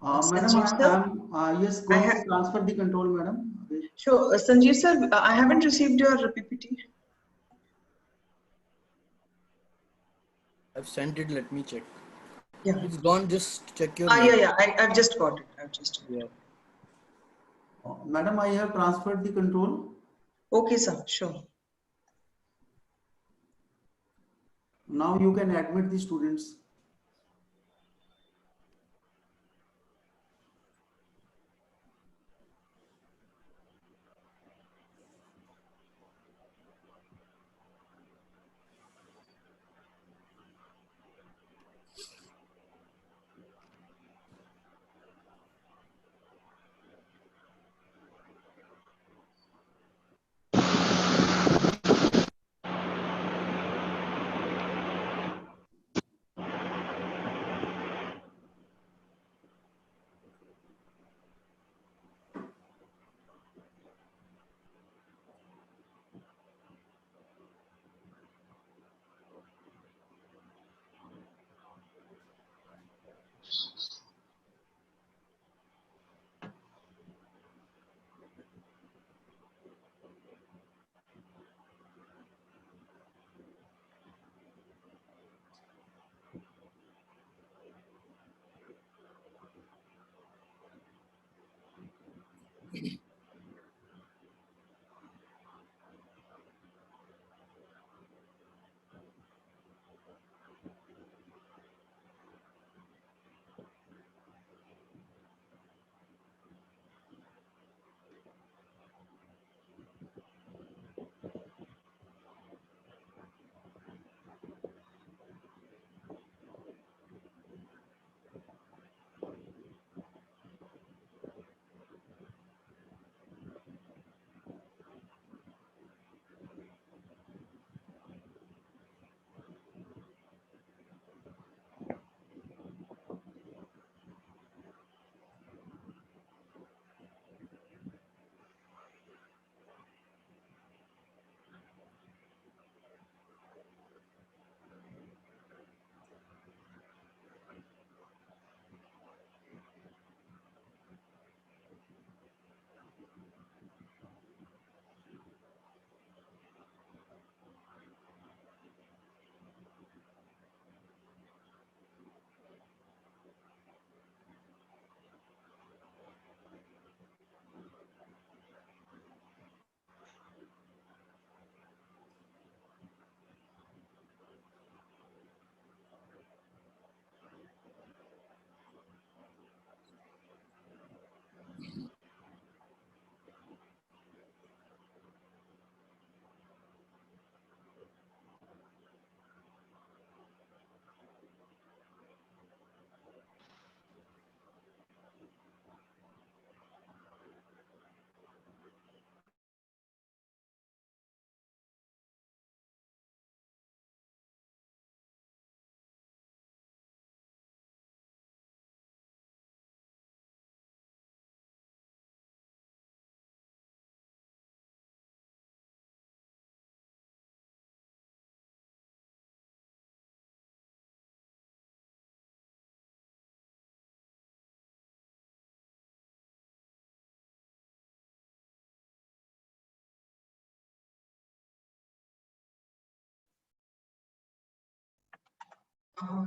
Madam, Sanjeev sir, yes, go I ahead, have transfer the control, madam. Okay. sure. Sanjeev sir, I haven't received your PPT. I've sent it. Let me check. Yeah. It's gone. Just check your Yeah, mail. yeah. I've just got it. I've just. Yeah. Madam, I have transferred the control. Okay, sir. Sure. Now you can admit the students.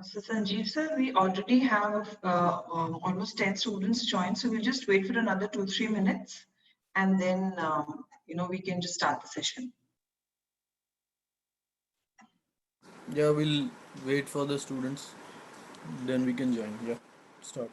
So Sanjeev sir, we already have almost 10 students joined, so we'll just wait for another 2-3 minutes, and then we can just start the session. Yeah, we'll wait for the students. Then we can join. Yeah. Start.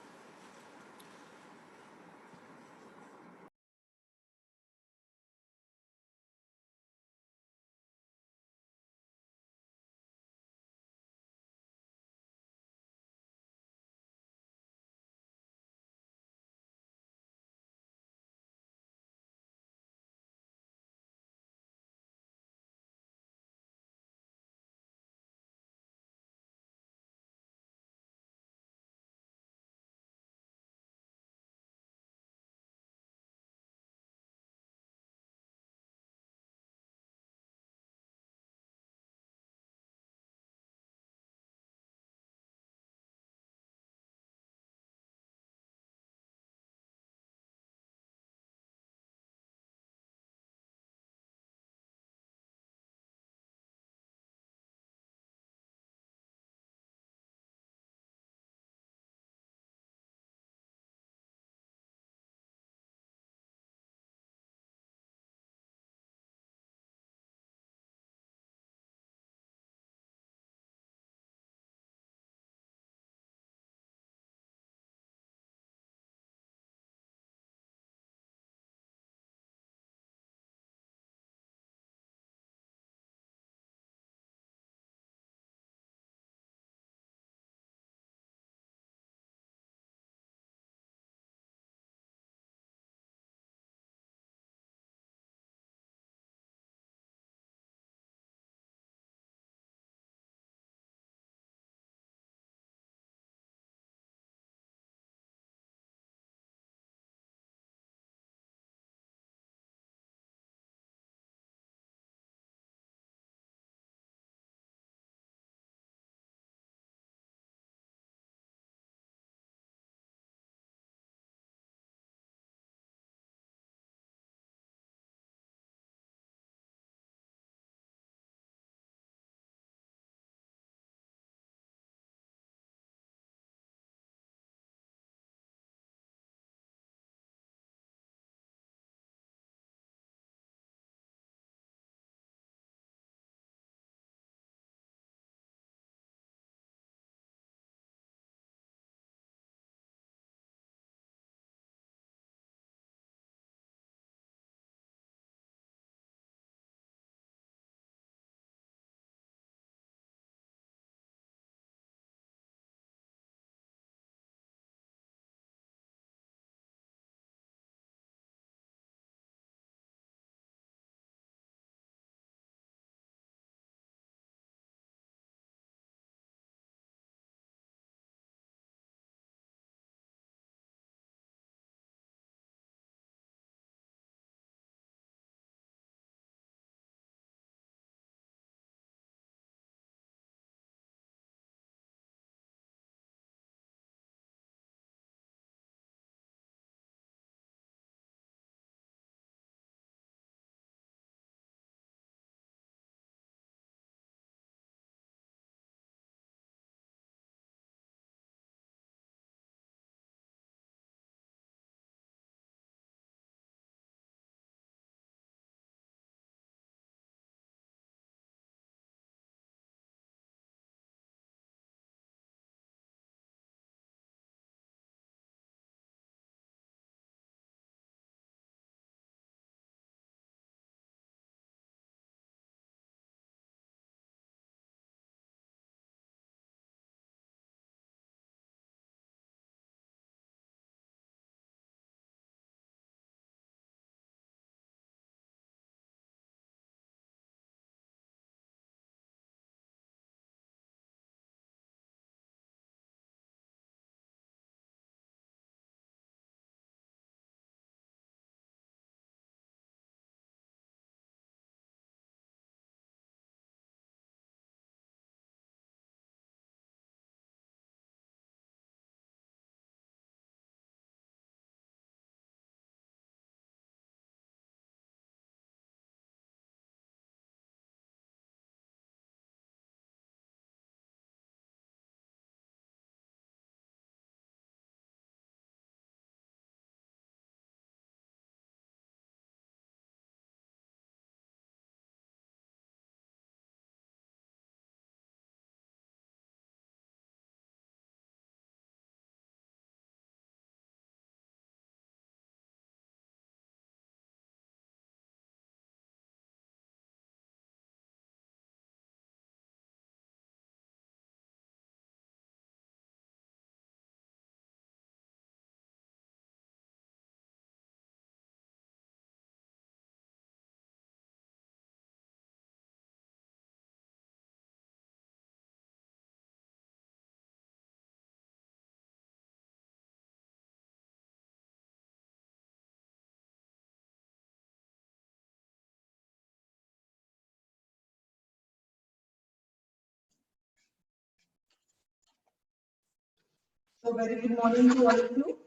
So very good morning to all of you.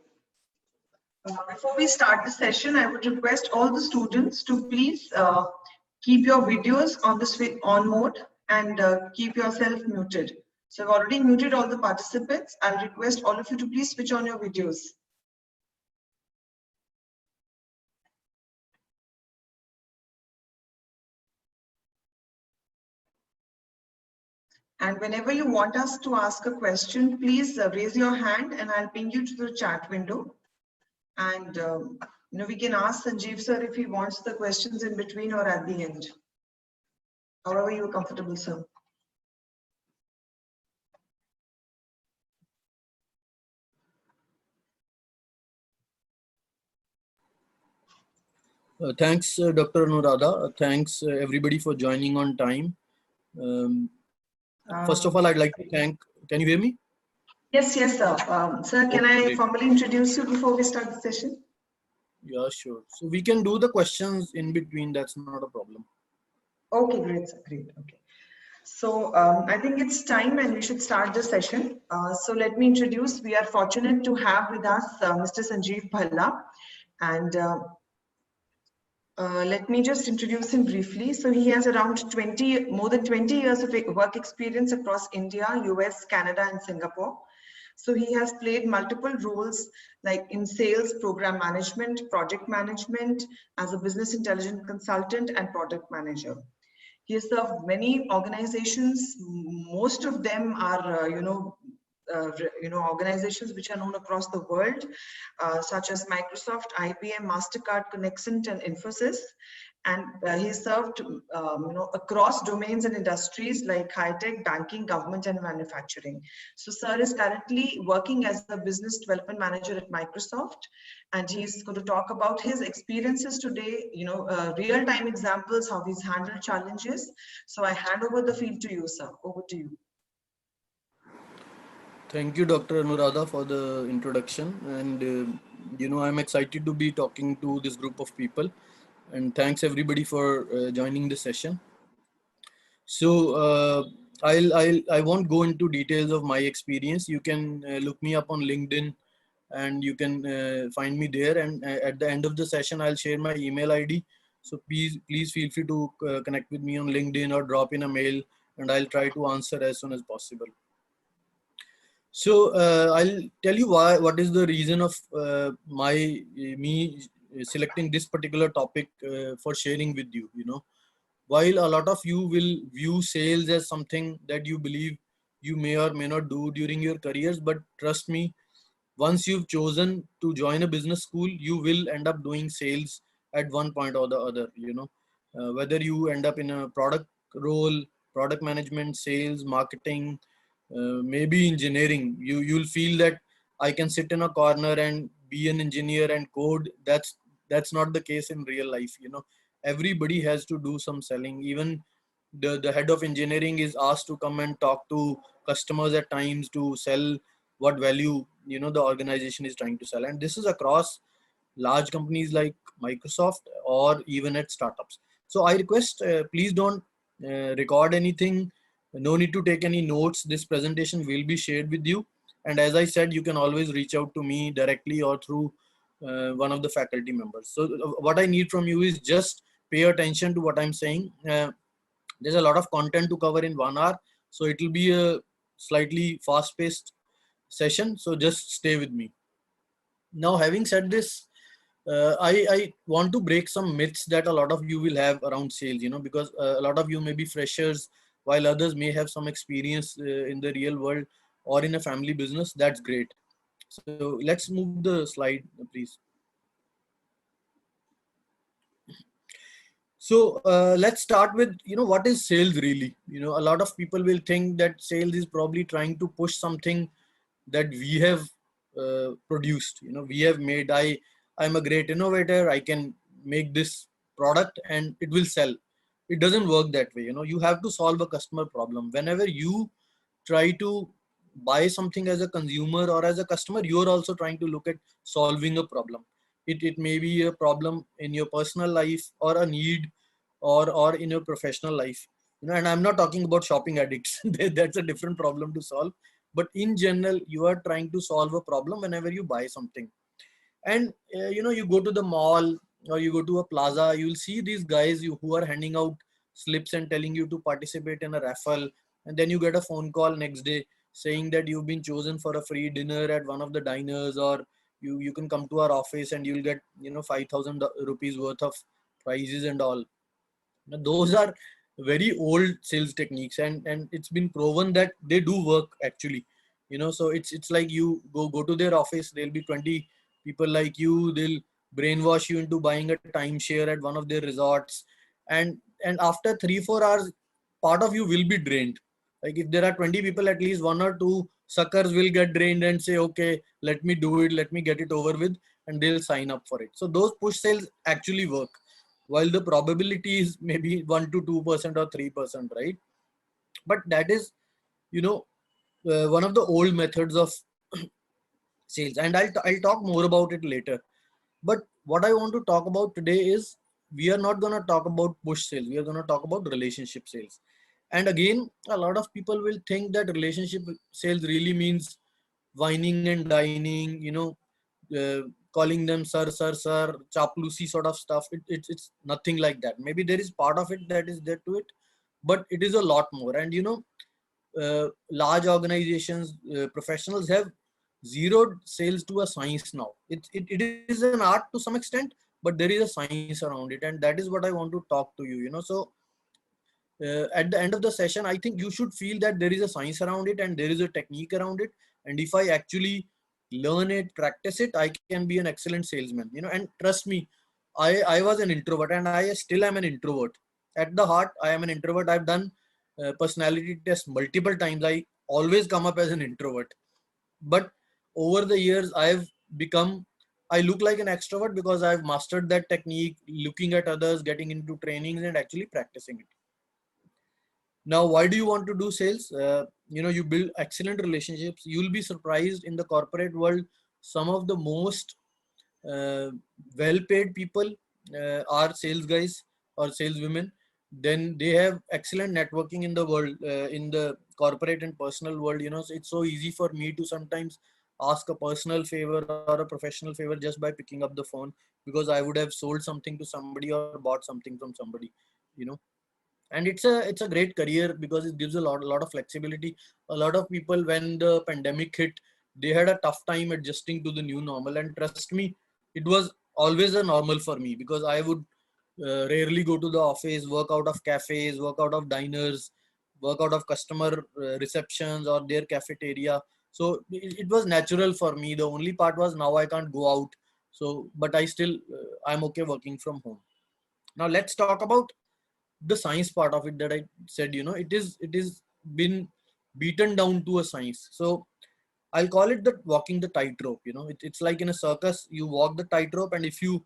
Before we start the session, I would request all the students to please keep your videos on the on mode and keep yourself muted. So I've already muted all the participants. I'll request all of you to please switch on your videos. And whenever you want us to ask a question, please raise your hand and I'll ping you to the chat window. And we can ask Sanjeev sir if he wants the questions in between or at the end. However you are comfortable, sir. Thanks, Dr. Anuradha. Thanks, everybody, for joining on time. First of all, I'd like to thank. Can you hear me? Yes, sir. Sir, can I formally introduce you before we start the session? Yeah, sure. So we can do the questions in between. That's not a problem. Okay, great, sir. Great. Okay. So I think it's time and we should start the session. So let me introduce. We are fortunate to have with us Mr. Sanjeev Bhalla. And let me just introduce him briefly. So he has around more than 20 years of work experience across India, US, Canada, and Singapore. So he has played multiple roles like in sales, program management, project management, as a business intelligence consultant and product manager. He has served many organizations. Most of them are, organizations which are known across the world, such as Microsoft, IBM, Mastercard, Connexent, and Infosys. And he served, across domains and industries like high-tech, banking, government, and manufacturing. So sir is currently working as a business development manager at Microsoft, and he's going to talk about his experiences today, real-time examples, how he's handled challenges. So I hand over the field to you, sir. Over to you. Thank you, Dr. Anuradha, for the introduction. And, I'm excited to be talking to this group of people. And thanks everybody for joining the session. So I won't go into details of my experience. You can look me up on LinkedIn and you can find me there. And at the end of the session, I'll share my email ID. So please feel free to connect with me on LinkedIn or drop in a mail and I'll try to answer as soon as possible. So I'll tell you what is the reason of me selecting this particular topic for sharing with you. While a lot of you will view sales as something that you believe you may or may not do during your careers, but trust me, once you've chosen to join a business school, you will end up doing sales at one point or the other. Whether you end up in a product role, product management, sales, marketing, maybe engineering, you'll feel that I can sit in a corner and be an engineer and code. That's not the case in real life. Everybody has to do some selling. Even the head of engineering is asked to come and talk to customers at times to sell what value the organization is trying to sell. And this is across large companies like Microsoft or even at startups. So I request, please don't record anything. No need to take any notes. This presentation will be shared with you. And as I said, you can always reach out to me directly or through one of the faculty members. So what I need from you is just pay attention to what I'm saying. There's a lot of content to cover in 1 hour. So it will be a slightly fast-paced session. So just stay with me. Now, having said this, I want to break some myths that a lot of you will have around sales, because a lot of you may be freshers while others may have some experience in the real world or in a family business. That's great. So let's move the slide, please. So let's start with, what is sales really? A lot of people will think that sales is probably trying to push something that we have produced, we have made. I'm a great innovator. I can make this product and it will sell. It doesn't work that way. You have to solve a customer problem. Whenever you try to buy something as a consumer or as a customer, you're also trying to look at solving a problem. It may be a problem in your personal life or a need or in your professional life. And I'm not talking about shopping addicts. That's a different problem to solve. but in general, you are trying to solve a problem whenever you buy something. And you go to the mall or you go to a plaza, you'll see these guys who are handing out slips and telling you to participate in a raffle, and then you get a phone call next day saying that you've been chosen for a free dinner at one of the diners, or you can come to our office and you'll get 5,000 rupees worth of prizes and all. Now, those are very old sales techniques, and it's been proven that they do work actually. So it's like you go to their office, there'll be 20 people like you, they'll brainwash you into buying a timeshare at one of their resorts, and after 3-4 hours, part of you will be drained. Like if there are 20 people, at least one or two suckers will get drained and say, okay, let me do it, let me get it over with, and they'll sign up for it. So those push sales actually work, while the probability is maybe 1 to 2% or 3%, right? But that is, you know, one of the old methods of sales, and I'll talk more about it later. But what I want to talk about today is, we are not going to talk about push sales. We are going to talk about relationship sales. And again, a lot of people will think that relationship sales really means whining and dining, calling them sir, chaplusi sort of stuff. It's nothing like that. Maybe there is part of it that is there to it, but it is a lot more. And large organizations, professionals have zeroed sales to a science now. It is an art to some extent, but there is a science around it, and that is what I want to talk to you. So at the end of the session, I think you should feel that there is a science around it and there is a technique around it. And if I actually learn it, practice it, I can be an excellent salesman. And trust me, I was an introvert and I still am an introvert. At the heart, I am an introvert. I've done personality tests multiple times. I always come up as an introvert. But over the years, I look like an extrovert because I've mastered that technique, looking at others, getting into trainings and actually practicing it. Now, why do you want to do sales? You build excellent relationships. You'll be surprised, in the corporate world, some of the most well-paid people are sales guys or sales women. Then they have excellent networking in the world, in the corporate and personal world. So it's so easy for me to sometimes ask a personal favor or a professional favor just by picking up the phone, because I would have sold something to somebody or bought something from somebody. you know and it's a great career because it gives a lot of flexibility. A lot of people, when the pandemic hit, they had a tough time adjusting to the new normal, and trust me, it was always a normal for me, because I would rarely go to the office, work out of cafes, work out of diners, work out of customer receptions or their cafeteria. So it was natural for me. The only part was, now I can't go out, so but I still I'm okay working from home. Now let's talk about the science part of it that I said. It is been beaten down to a science. So I'll call it the walking the tightrope. It's like in a circus, you walk the tightrope, and if you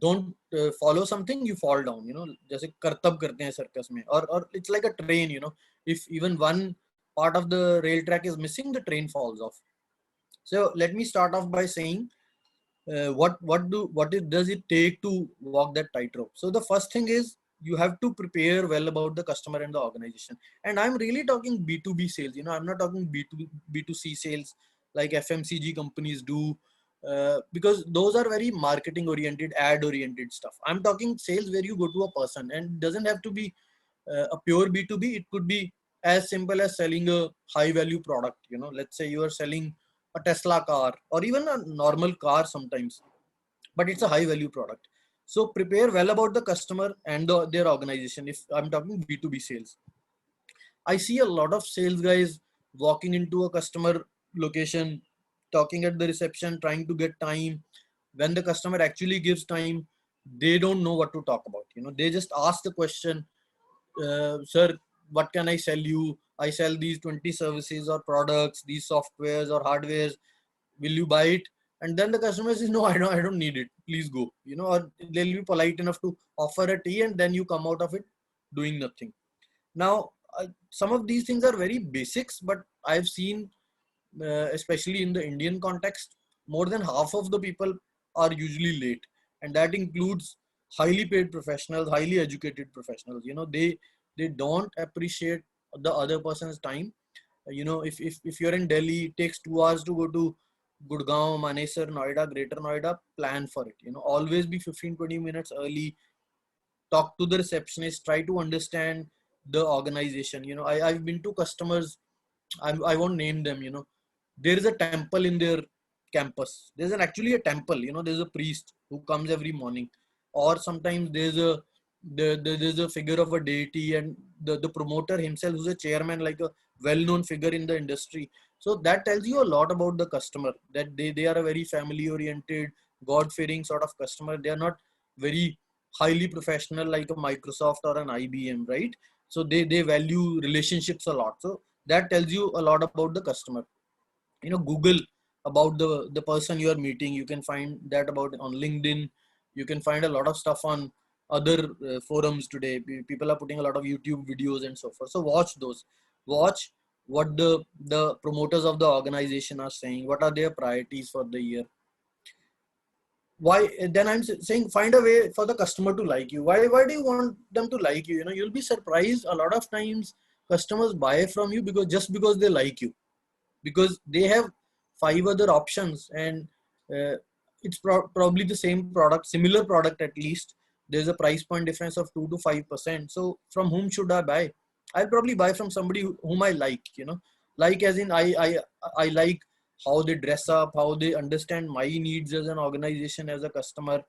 don't follow something, you fall down. जैसे करतब करते हैं circus में, or it's like a train. If even one part of the rail track is missing, the train falls off. So let me start off by saying, does it take to walk that tightrope? So the first thing is, you have to prepare well about the customer and the organization. And I'm really talking B2B sales. I'm not talking B2C sales like FMCG companies do, because those are very marketing oriented, ad oriented stuff. I'm talking sales where you go to a person, and it doesn't have to be a pure B2B. It could be as simple as selling a high value product. Let's say you are selling a Tesla car or even a normal car sometimes, but it's a high value product. So prepare well about the customer and their organization. If I'm talking B2B sales, I see a lot of sales guys walking into a customer location, talking at the reception, trying to get time. When the customer actually gives time, they don't know what to talk about. They just ask the question, sir, what can I sell you? I sell these 20 services or products, these softwares or hardwares. Will you buy it? And then the customer says, no, I don't need it. Please go. Or they'll be polite enough to offer a tea, and then you come out of it doing nothing. Now, some of these things are very basics, but I've seen, especially in the Indian context, more than half of the people are usually late, and that includes highly paid professionals, highly educated professionals. They don't appreciate the other person's time. You know, if you're in Delhi, it takes 2 hours to go to Gurgaon, Manesar, Noida, Greater Noida. Plan for it. You know, always be 15-20 minutes early. Talk to the receptionist. Try to understand the organization. You know, I've been to customers. I won't name them. You know, there is a temple in their campus. There's actually a temple. You know, there's a priest who comes every morning, or sometimes there's a figure of a deity, and the promoter himself, who's a chairman, like a well-known figure in the industry. So that tells you a lot about the customer, that they are a very family oriented, God-fearing sort of customer. They are not very highly professional like a Microsoft or an IBM, right? So they value relationships a lot. So that tells you a lot about the customer. You know, Google about the person you are meeting. You can find that about on LinkedIn. You can find a lot of stuff on other forums today. People are putting a lot of YouTube videos and so forth. So watch those. Watch what the promoters of the organization are saying. What are their priorities for the year? Why then I'm saying, find a way for the customer to like you. Why do you want them to like you? You know, you'll be surprised a lot of times customers buy from you because they like you, because they have 5 other options, and it's probably the same product, similar product. At least there's a price point difference of 2 to 5%. So from whom should I buy? I'll probably buy from somebody whom I like. You know, like as in I like how they dress up, how they understand my needs as an organization, as a customer.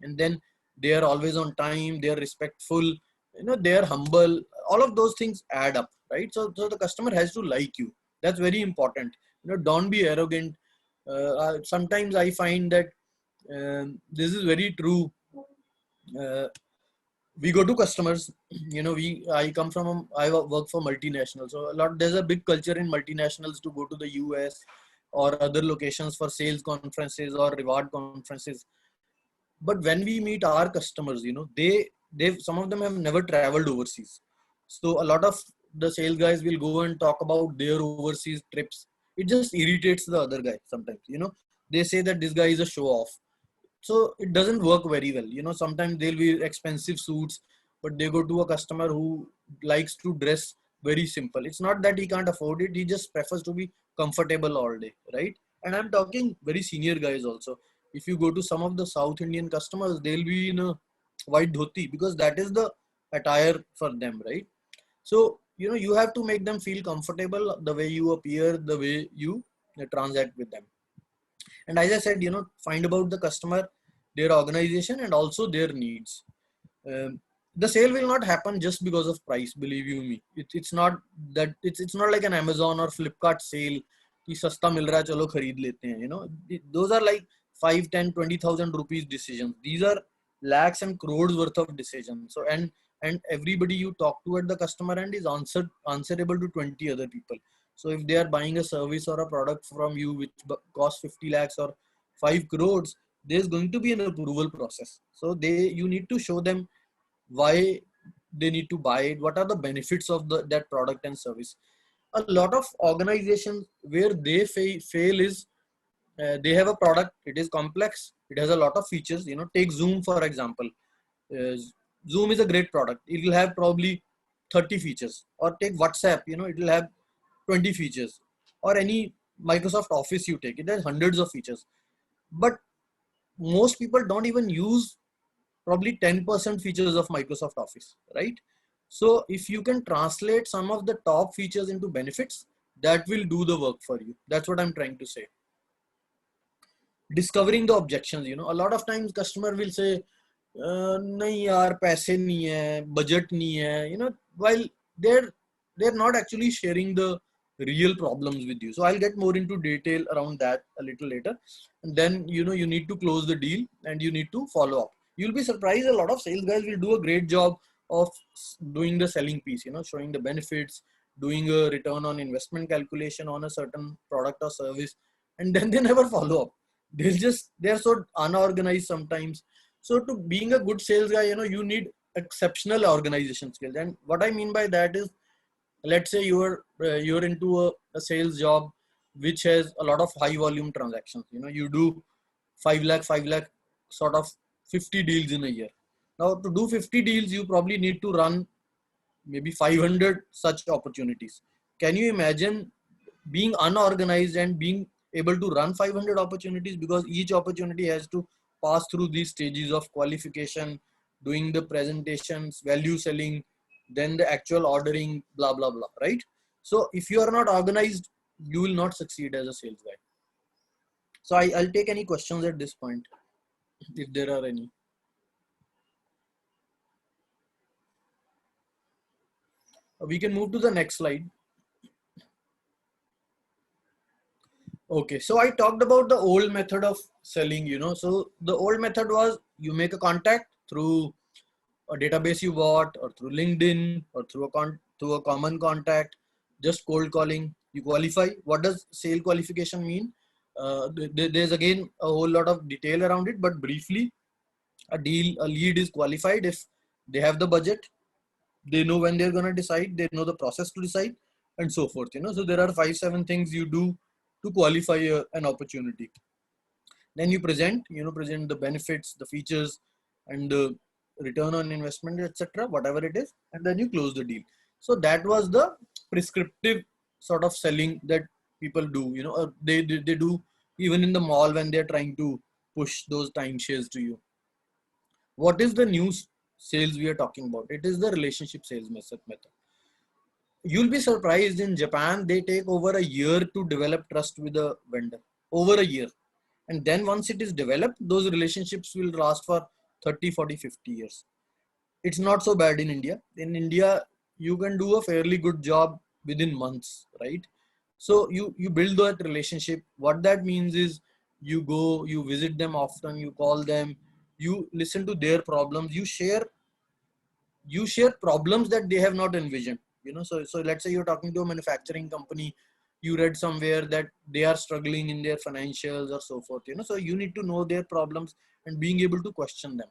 And then they are always on time, they are respectful, you know, they are humble. All of those things add up, right? So the customer has to like you. That's very important. You know, don't be arrogant. Sometimes I find that this is very true. uh, we go to customers. You know, I work for multinationals, so a lot, there's a big culture in multinationals to go to the US or other locations for sales conferences or reward conferences. But when we meet our customers, you know, they've some of them have never traveled overseas. So a lot of the sales guys will go and talk about their overseas trips. It just irritates the other guy sometimes. You know, they say that this guy is a show off. So it doesn't work very well. You know, sometimes they'll be expensive suits, but they go to a customer who likes to dress very simple. It's not that he can't afford it, he just prefers to be comfortable all day, right? And I'm talking very senior guys also. If you go to some of the South Indian customers, they'll be in a white dhoti because that is the attire for them, right? So, you know, you have to make them feel comfortable, the way you appear, the way you transact with them. And as I said, you know, find about the customer, their organization, and also their needs. The sale will not happen just because of price, believe you me. It's not that, it's not like an Amazon or Flipkart sale कि सस्ता मिल रहा है चलो खरीद लेते हैं. You know, those are like 5, 10, 20,000 rupees decisions. These are lakhs and crores worth of decisions. So and everybody you talk to at the customer end is answerable to 20 other people. So if they are buying a service or a product from you which costs 50 lakhs or 5 crores, there's going to be an approval process. So you need to show them why they need to buy it, what are the benefits of that product and service. A lot of organizations where they fail is they have a product, it is complex, it has a lot of features. You know, take Zoom for example. uh, Zoom is a great product, it will have probably 30 features. Or take WhatsApp, you know, it will have 20 features. Or any Microsoft Office you take, it has hundreds of features. But most people don't even use probably 10% features of Microsoft Office, right? So if you can translate some of the top features into benefits, that will do the work for you. That's what I'm trying to say. Discovering the objections, you know, a lot of times customer will say nahi yaar paise nahi hai, budget nahi hai, you know, while they're not actually sharing the real problems with you. So I'll get more into detail around that a little later. And then, you know, you need to close the deal and you need to follow up. You'll be surprised, a lot of sales guys will do a great job of doing the selling piece, you know, showing the benefits, doing a return on investment calculation on a certain product or service, and then they never follow up. They're so unorganized sometimes. So to being a good sales guy, you know, you need exceptional organization skills. And what I mean by that is, let's say you're into a sales job which has a lot of high volume transactions. You know, you do 5 lakh sort of 50 deals in a year. Now to do 50 deals, you probably need to run maybe 500 such opportunities. can you imagine being unorganized and being able to run 500 opportunities, because each opportunity has to pass through these stages of qualification, doing the presentations, value selling, then the actual ordering, blah, blah, blah, right? So if you are not organized, you will not succeed as a sales guy. So I'll take any questions at this point, if there are any. We can move to the next slide. Okay, so I talked about the old method of selling, so the old method was you make a contact through a database you bought, or through LinkedIn, or through a common contact, just cold calling. You qualify. What does sale qualification mean? There's again a whole lot of detail around it, but briefly, a lead is qualified if they have the budget, they know when they're going to decide, they know the process to decide, and so forth. So there are 5-7 things you do to qualify an opportunity. Then you present the benefits, the features, and the return on investment, etc., whatever it is, and then you close the deal. So that was the prescriptive sort of selling that people do, or they do even in the mall when they're trying to push those timeshares to you. What is the new sales we are talking about? It is the relationship sales method. You'll be surprised, in Japan, they take over a year to develop trust with a vendor. Over a year. And then once it is developed, those relationships will last for 30, 40, 50 years. It's not so bad in India. In India, you can do a fairly good job within months, right? So you build that relationship. What that means is you go, you visit them often, you call them, you listen to their problems, you share problems that they have not envisioned. So let's say you're talking to a manufacturing company, you read somewhere that they are struggling in their financials or so forth. So you need to know their problems and being able to question them,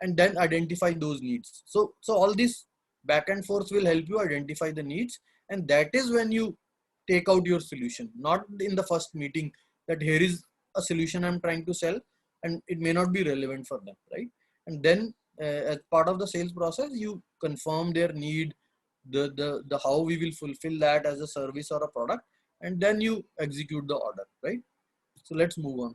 and then identify those needs. So all this back and forth will help you identify the needs, and that is when you take out your solution, not in the first meeting that here is a solution I'm trying to sell, and it may not be relevant for them, right? And then as part of the sales process, you confirm their need, the how we will fulfill that as a service or a product, and then you execute the order, right? So let's move on.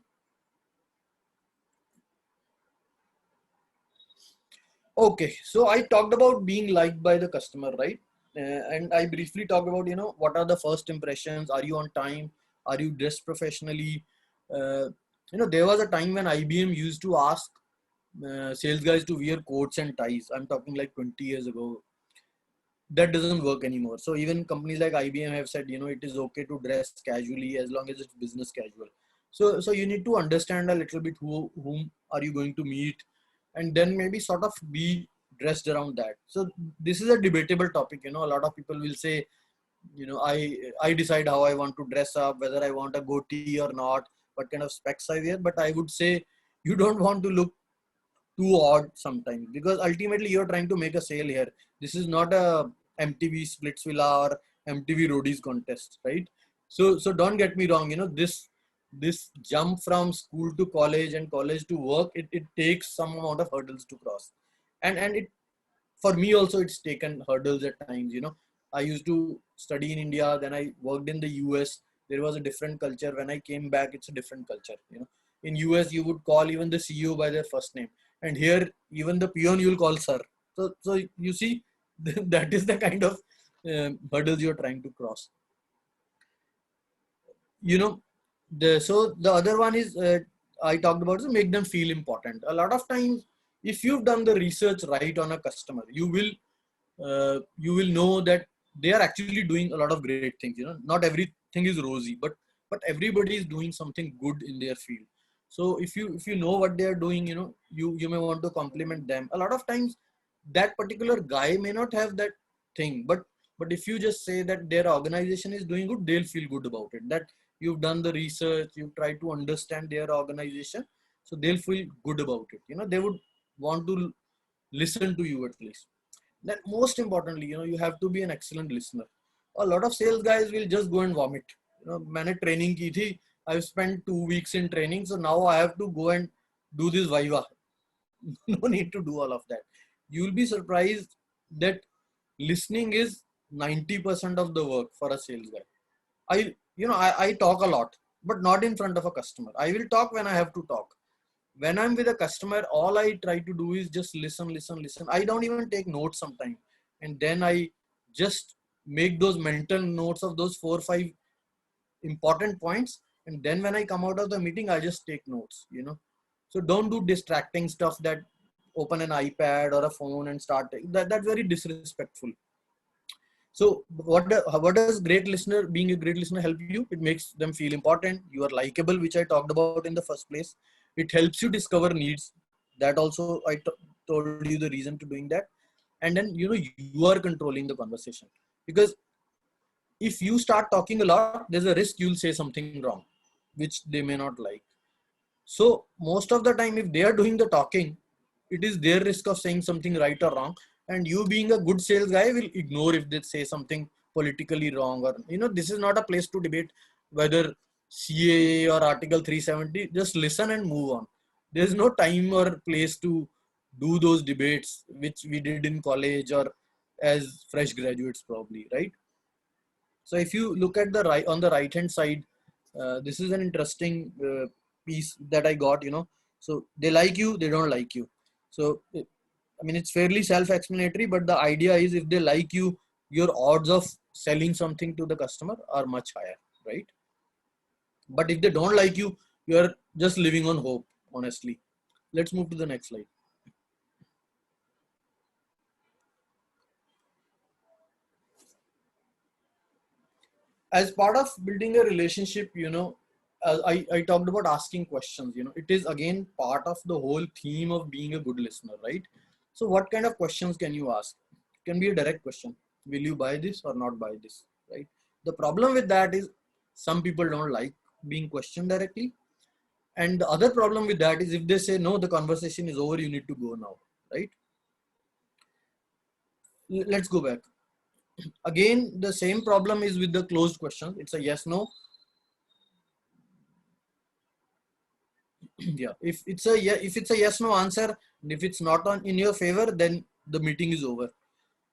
Okay, so I talked about being liked by the customer, right? And I briefly talked about, what are the first impressions? Are you on time? Are you dressed professionally? There was a time when IBM used to ask sales guys to wear coats and ties. I'm talking like 20 years ago. That doesn't work anymore. So even companies like IBM have said, it is okay to dress casually as long as it's business casual. So you need to understand a little bit whom are you going to meet, and then maybe sort of be dressed around that. So this is a debatable topic. A lot of people will say, I decide how I want to dress up, whether I want a goatee or not, what kind of specs I wear. But I would say you don't want to look too odd sometimes, because ultimately you're trying to make a sale here. This is not a MTV Splitsvilla or MTV Roadies contest, right? So don't get me wrong. This jump from school to college and college to work, it takes some amount of hurdles to cross, and it, for me also, it's taken hurdles at times. I used to study in India, then I worked in the US. There was a different culture. When I came back, it's a different culture. In US, you would call even the CEO by their first name, and here even the peon you'll call sir. So you see, that is the kind of hurdles you're trying to cross. The other one is I talked about is make them feel important. A lot of times, if you've done the research right on a customer, you will know that they are actually doing a lot of great things. Not everything is rosy, but everybody is doing something good in their field. So if you know what they are doing, you may want to compliment them. A lot of times, that particular guy may not have that thing, but if you just say that their organization is doing good, they'll feel good about it. That you've done the research, you've tried to understand their organization, so they'll feel good about it. They would want to listen to you at least. Then most importantly, you have to be an excellent listener. A lot of sales guys will just go and vomit. मैंने training की थी, I've spent 2 weeks in training, so now I have to go and do this viva. No need to do all of that. You will be surprised that listening is 90% of the work for a sales guy. I talk a lot, but not in front of a customer. I will talk when I have to talk. When I'm with a customer, all I try to do is just listen. I don't even take notes sometimes. And then I just make those mental notes of those 4 or 5 important points. And then when I come out of the meeting, I just take notes, So don't do distracting stuff, that open an iPad or a phone and start. That's very disrespectful. So what does being a great listener help you? It makes them feel important. You are likable, which I talked about in the first place. It helps you discover needs. That also I told you the reason to doing that. And then, you are controlling the conversation, because if you start talking a lot, there's a risk you'll say something wrong, which they may not like. So most of the time, if they are doing the talking, it is their risk of saying something right or wrong. And you, being a good sales guy, will ignore if they say something politically wrong, or, this is not a place to debate whether CAA or Article 370. Just listen and move on. There's no time or place to do those debates, which we did in college or as fresh graduates probably, right? So if you look at on the right hand side, this is an interesting piece that I got, So they like you, they don't like you. So, it's fairly self-explanatory, but the idea is, if they like you, your odds of selling something to the customer are much higher, right? But if they don't like you, you're just living on hope, honestly. Let's move to the next slide. As part of building a relationship, I talked about asking questions. It is again part of the whole theme of being a good listener, right? So what kind of questions can you ask? It can be a direct question. Will you buy this or not buy this, right? The problem with that is, some people don't like being questioned directly. And the other problem with that is, if they say, no, the conversation is over, you need to go now, right? Let's go back. Again, the same problem is with the closed question. It's a yes, no. Yeah, if it's a yes no answer, and if it's not in your favor, then the meeting is over.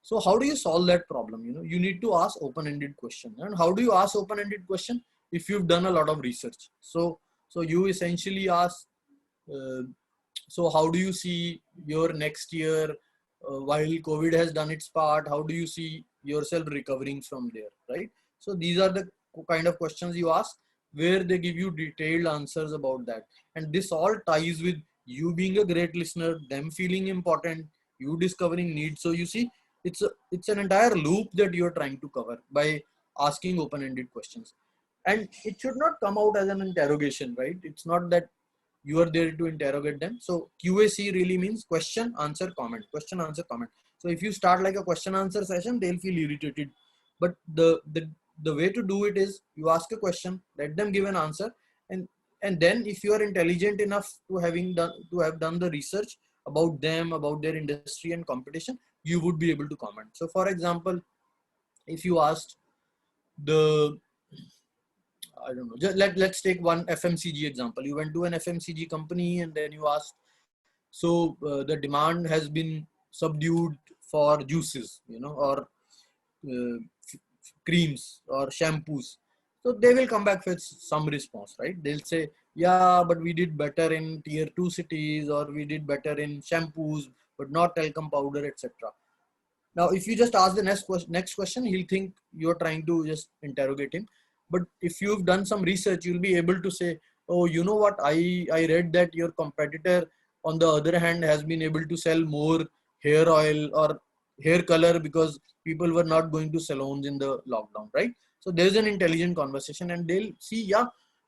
So how do you solve that problem? You need to ask open-ended question. And how do you ask open-ended question? If you've done a lot of research, so you essentially ask, so how do you see your next year, while COVID has done its part? How do you see yourself recovering from there, right? So these are the kind of questions you ask, where they give you detailed answers about that. And this all ties with you being a great listener, them feeling important, you discovering needs. So you see, it's an entire loop that you're trying to cover by asking open-ended questions. And it should not come out as an interrogation, right? It's not that you are there to interrogate them. So QAC really means question, answer, comment, question, answer, comment. So if you start like a question answer session, they'll feel irritated. But the way to do it is, you ask a question, let them give an answer, and then if you are intelligent enough to have done the research about them, about their industry and competition, you would be able to comment. So for example, if you asked I don't know, let's take one FMCG example. You went to an FMCG company and then you asked, so the demand has been subdued for juices, or creams or shampoos. So they will come back with some response, right? They'll say, yeah, but we did better in tier 2 cities, or we did better in shampoos, but not talcum powder, etc. Now, if you just ask the next question, he'll think you're trying to just interrogate him. But if you've done some research, you'll be able to say, oh, you know what? I read that your competitor, on the other hand, has been able to sell more hair oil or hair color because people were not going to salons in the lockdown, right? So there's an intelligent conversation, and they'll see, yeah,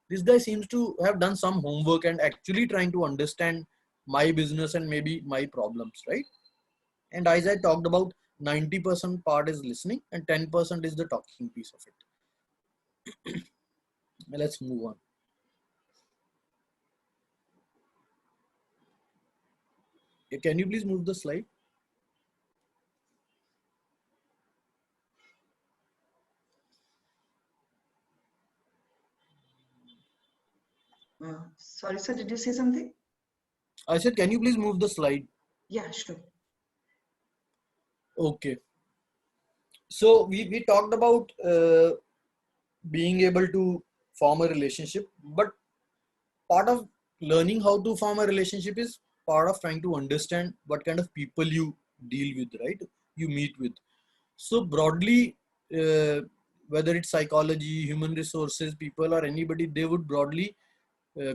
this guy seems to have done some homework and actually trying to understand my business and maybe my problems, right? And as I talked about, 90% part is listening and 10% is the talking piece of it. Let's move on. Can you please move the slide? Sorry, sir, did you say something? I said, can you please move the slide? Yeah, sure. Okay. So we talked about being able to form a relationship, but part of learning how to form a relationship is part of trying to understand what kind of people you deal with, right? You meet with. So broadly, whether it's psychology, human resources people, or anybody, they would broadly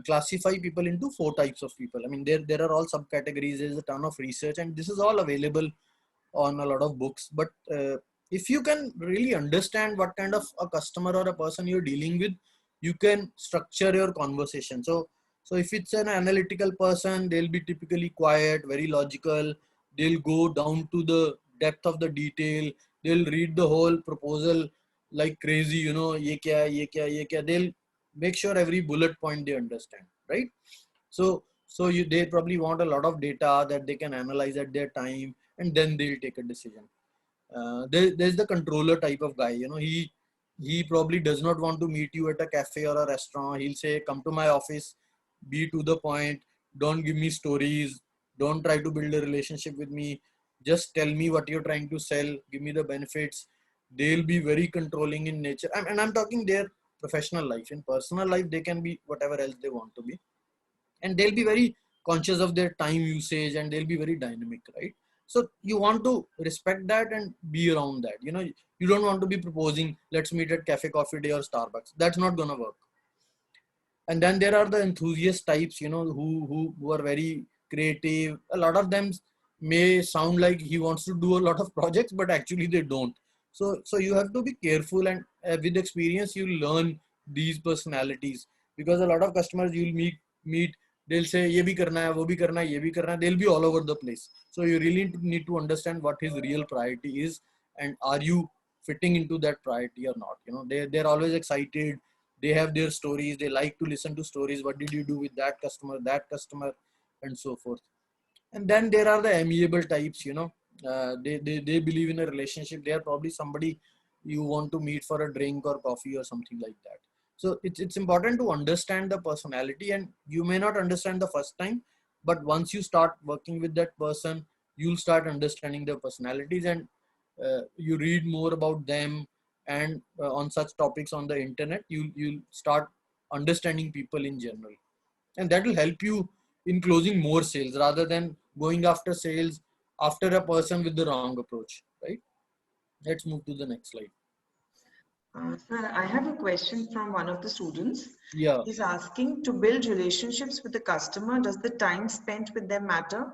classify people into four types of people. I mean, there are all subcategories. There's a ton of research, and this is all available on a lot of books. But if you can really understand what kind of a customer or a person you're dealing with, you can structure your conversation. So if it's an analytical person, they'll be typically quiet, very logical. They'll go down to the depth of the detail. They'll read the whole proposal like crazy, you know, ye kya, ye kya, ye kya. They'll make sure every bullet point they understand, right? So they probably want a lot of data that they can analyze at their time, and then they'll take a decision. There's the controller type of guy, you know, he probably does not want to meet you at a cafe or a restaurant. He'll say, come to my office, be to the point, don't give me stories, don't try to build a relationship with me, just tell me what you're trying to sell, give me the benefits. They'll be very controlling in nature, and I'm talking their professional life. In personal life, they can be whatever else they want to be, and they'll be very conscious of their time usage, and they'll be very dynamic, right? So you want to respect that and be around that. You know, you don't want to be proposing, let's meet at cafe coffee day or Starbucks. That's not gonna work. And then there are the enthusiast types, you know, who are very creative. A lot of them may sound like he wants to do a lot of projects, but actually they don't. So you have to be careful, and with experience you learn these personalities, because a lot of customers you'll meet, they'll say ye bhi karna hai, wo bhi karna hai, ye bhi karna hai. They'll be all over the place. So you really need to understand what his real priority is, and are you fitting into that priority or not. You know, they're always excited, they have their stories, they like to listen to stories. What did you do with that customer, and so forth. And then there are the amiable types, you know, they believe in a relationship. They are probably somebody you want to meet for a drink or coffee or something like that. So it's important to understand the personality, and you may not understand the first time, but once you start working with that person, you'll start understanding their personalities, and you read more about them, and on such topics on the internet, you'll start understanding people in general, and that will help you in closing more sales rather than going after sales after a person with the wrong approach, right? Let's move to the next slide. Sir, I have a question from one of the students. Yeah. He's asking, to build relationships with the customer, does the time spent with them matter?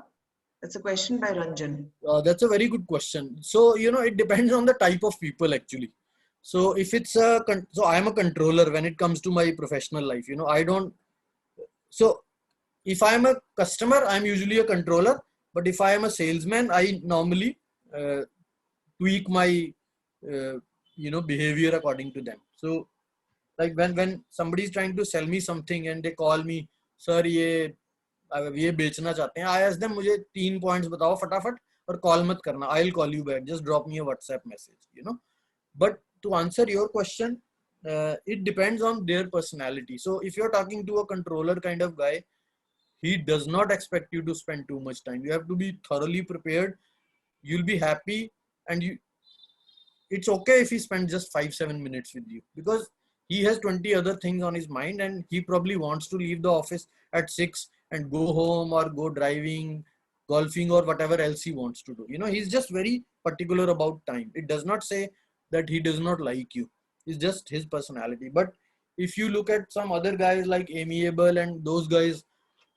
That's a question by Ranjan. That's a very good question. So, you know, it depends on the type of people actually. So if it's so I'm a controller when it comes to my professional life, you know, I don't, so if I'm a customer, I'm usually a controller, but if I am a salesman, I normally tweak my, you know, behavior according to them. So like when somebody is trying to sell me something and they call me, sir, ये बेचना चाहते हैं, I ask them, मुझे 3 points बताओ फटाफट और call मत करना, I'll call you back, just drop me a WhatsApp message, you know. But to answer your question, it depends on their personality. So if you're talking to a controller kind of guy, he does not expect you to spend too much time. You have to be thoroughly prepared. You'll be happy, and it's okay if he spends just 5-7 minutes with you, because he has 20 other things on his mind, and he probably wants to leave the office at 6 and go home or go driving, golfing, or whatever else he wants to do. You know, he's just very particular about time. It does not say that he does not like you. It's just his personality. But if you look at some other guys like Amiable and those guys,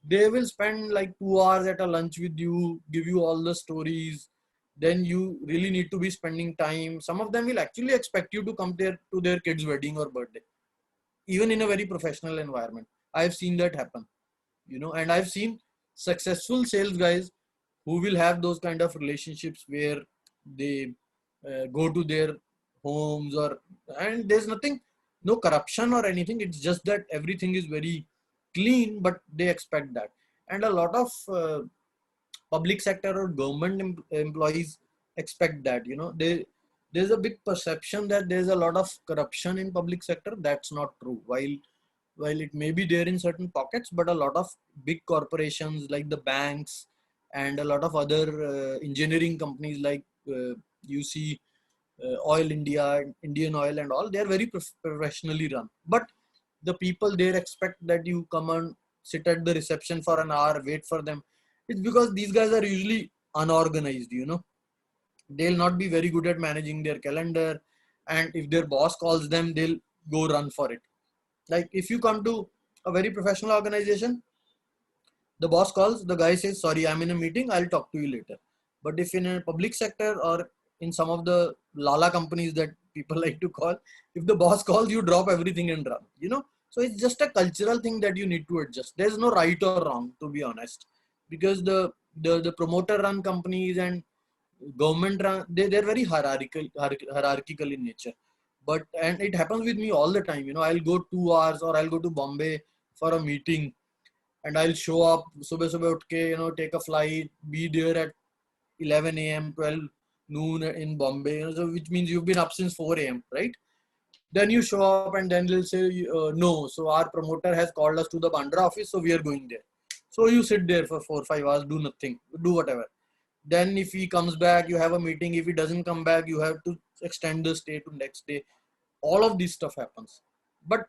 they will spend like 2 hours at a lunch with you, give you all the stories. Then you really need to be spending time. Some of them will actually expect you to come there to their kid's wedding or birthday, even in a very professional environment. I've seen that happen, you know, and I've seen successful sales guys who will have those kind of relationships where they go to their homes, or, and there's nothing, no corruption or anything. It's just that everything is very clean, but they expect that. And a lot of public sector or government employees expect that, you know, there's a big perception that there's a lot of corruption in public sector. That's not true. While it may be there in certain pockets, but a lot of big corporations like the banks and a lot of other engineering companies, like you see Oil India, Indian Oil and all, they are very professionally run. But the people there expect that you come and sit at the reception for an hour, wait for them. It's because these guys are usually unorganized, you know. They'll not be very good at managing their calendar. And if their boss calls them, they'll go run for it. Like if you come to a very professional organization, the boss calls, the guy says, sorry, I'm in a meeting, I'll talk to you later. But if in a public sector or in some of the lala companies that people like to call, if the boss calls, you drop everything and run, you know. So it's just a cultural thing that you need to adjust. There's no right or wrong, to be honest, because the promoter run companies and government run, they're very hierarchical in nature. But and it happens with me all the time, you know. I'll go 2 hours or I'll go to Bombay for a meeting, and I'll show up subah subah utke, you know, take a flight, be there at 11 a.m., 12 noon in Bombay, you know, so which means you've been up since 4 a.m., right? Then you show up and then they'll say, no, so our promoter has called us to the Bandra office, so we are going there. So you sit there for 4 or 5 hours, do nothing, do whatever. Then if he comes back, you have a meeting. If he doesn't come back, you have to extend the stay to next day. All of this stuff happens. But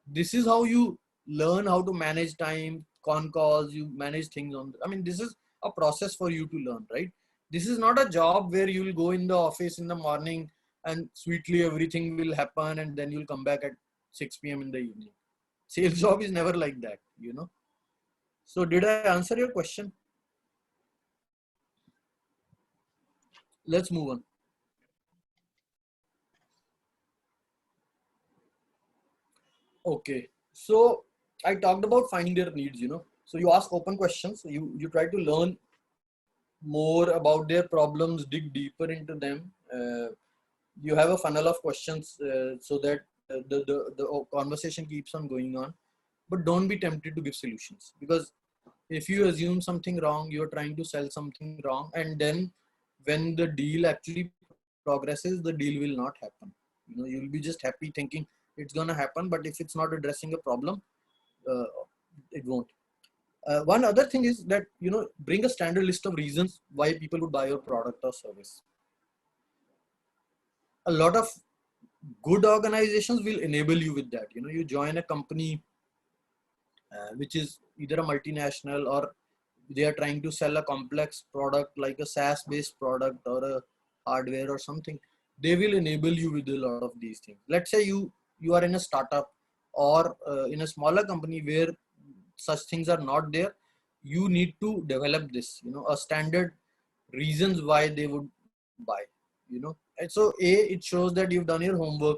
this is how you learn how to manage time, con calls, you manage things on. I mean, this is a process for you to learn, right? This is not a job where you will go in the office in the morning and sweetly everything will happen and then you'll come back at 6 p.m. in the evening. Sales job is never like that, you know. So did I answer your question? Let's move on. Okay, so I talked about finding their needs, you know. So you ask open questions. You try to learn more about their problems, dig deeper into them. You have a funnel of questions so that the conversation keeps on going on. But don't be tempted to give solutions, because if you assume something wrong, you're trying to sell something wrong, and then when the deal actually progresses, the deal will not happen. You know, you'll be just happy thinking it's gonna happen, but if it's not addressing a problem, uh, it won't. One other thing is that, you know, bring a standard list of reasons why people would buy your product or service. A lot of good organizations will enable you with that. You know, you join a company which is either a multinational or they are trying to sell a complex product like a SaaS based product or a hardware or something. They will enable you with a lot of these things. Let's say you are in a startup or in a smaller company where such things are not there. You need to develop this, you know, a standard reasons why they would buy, you know. And so A, it shows that you've done your homework.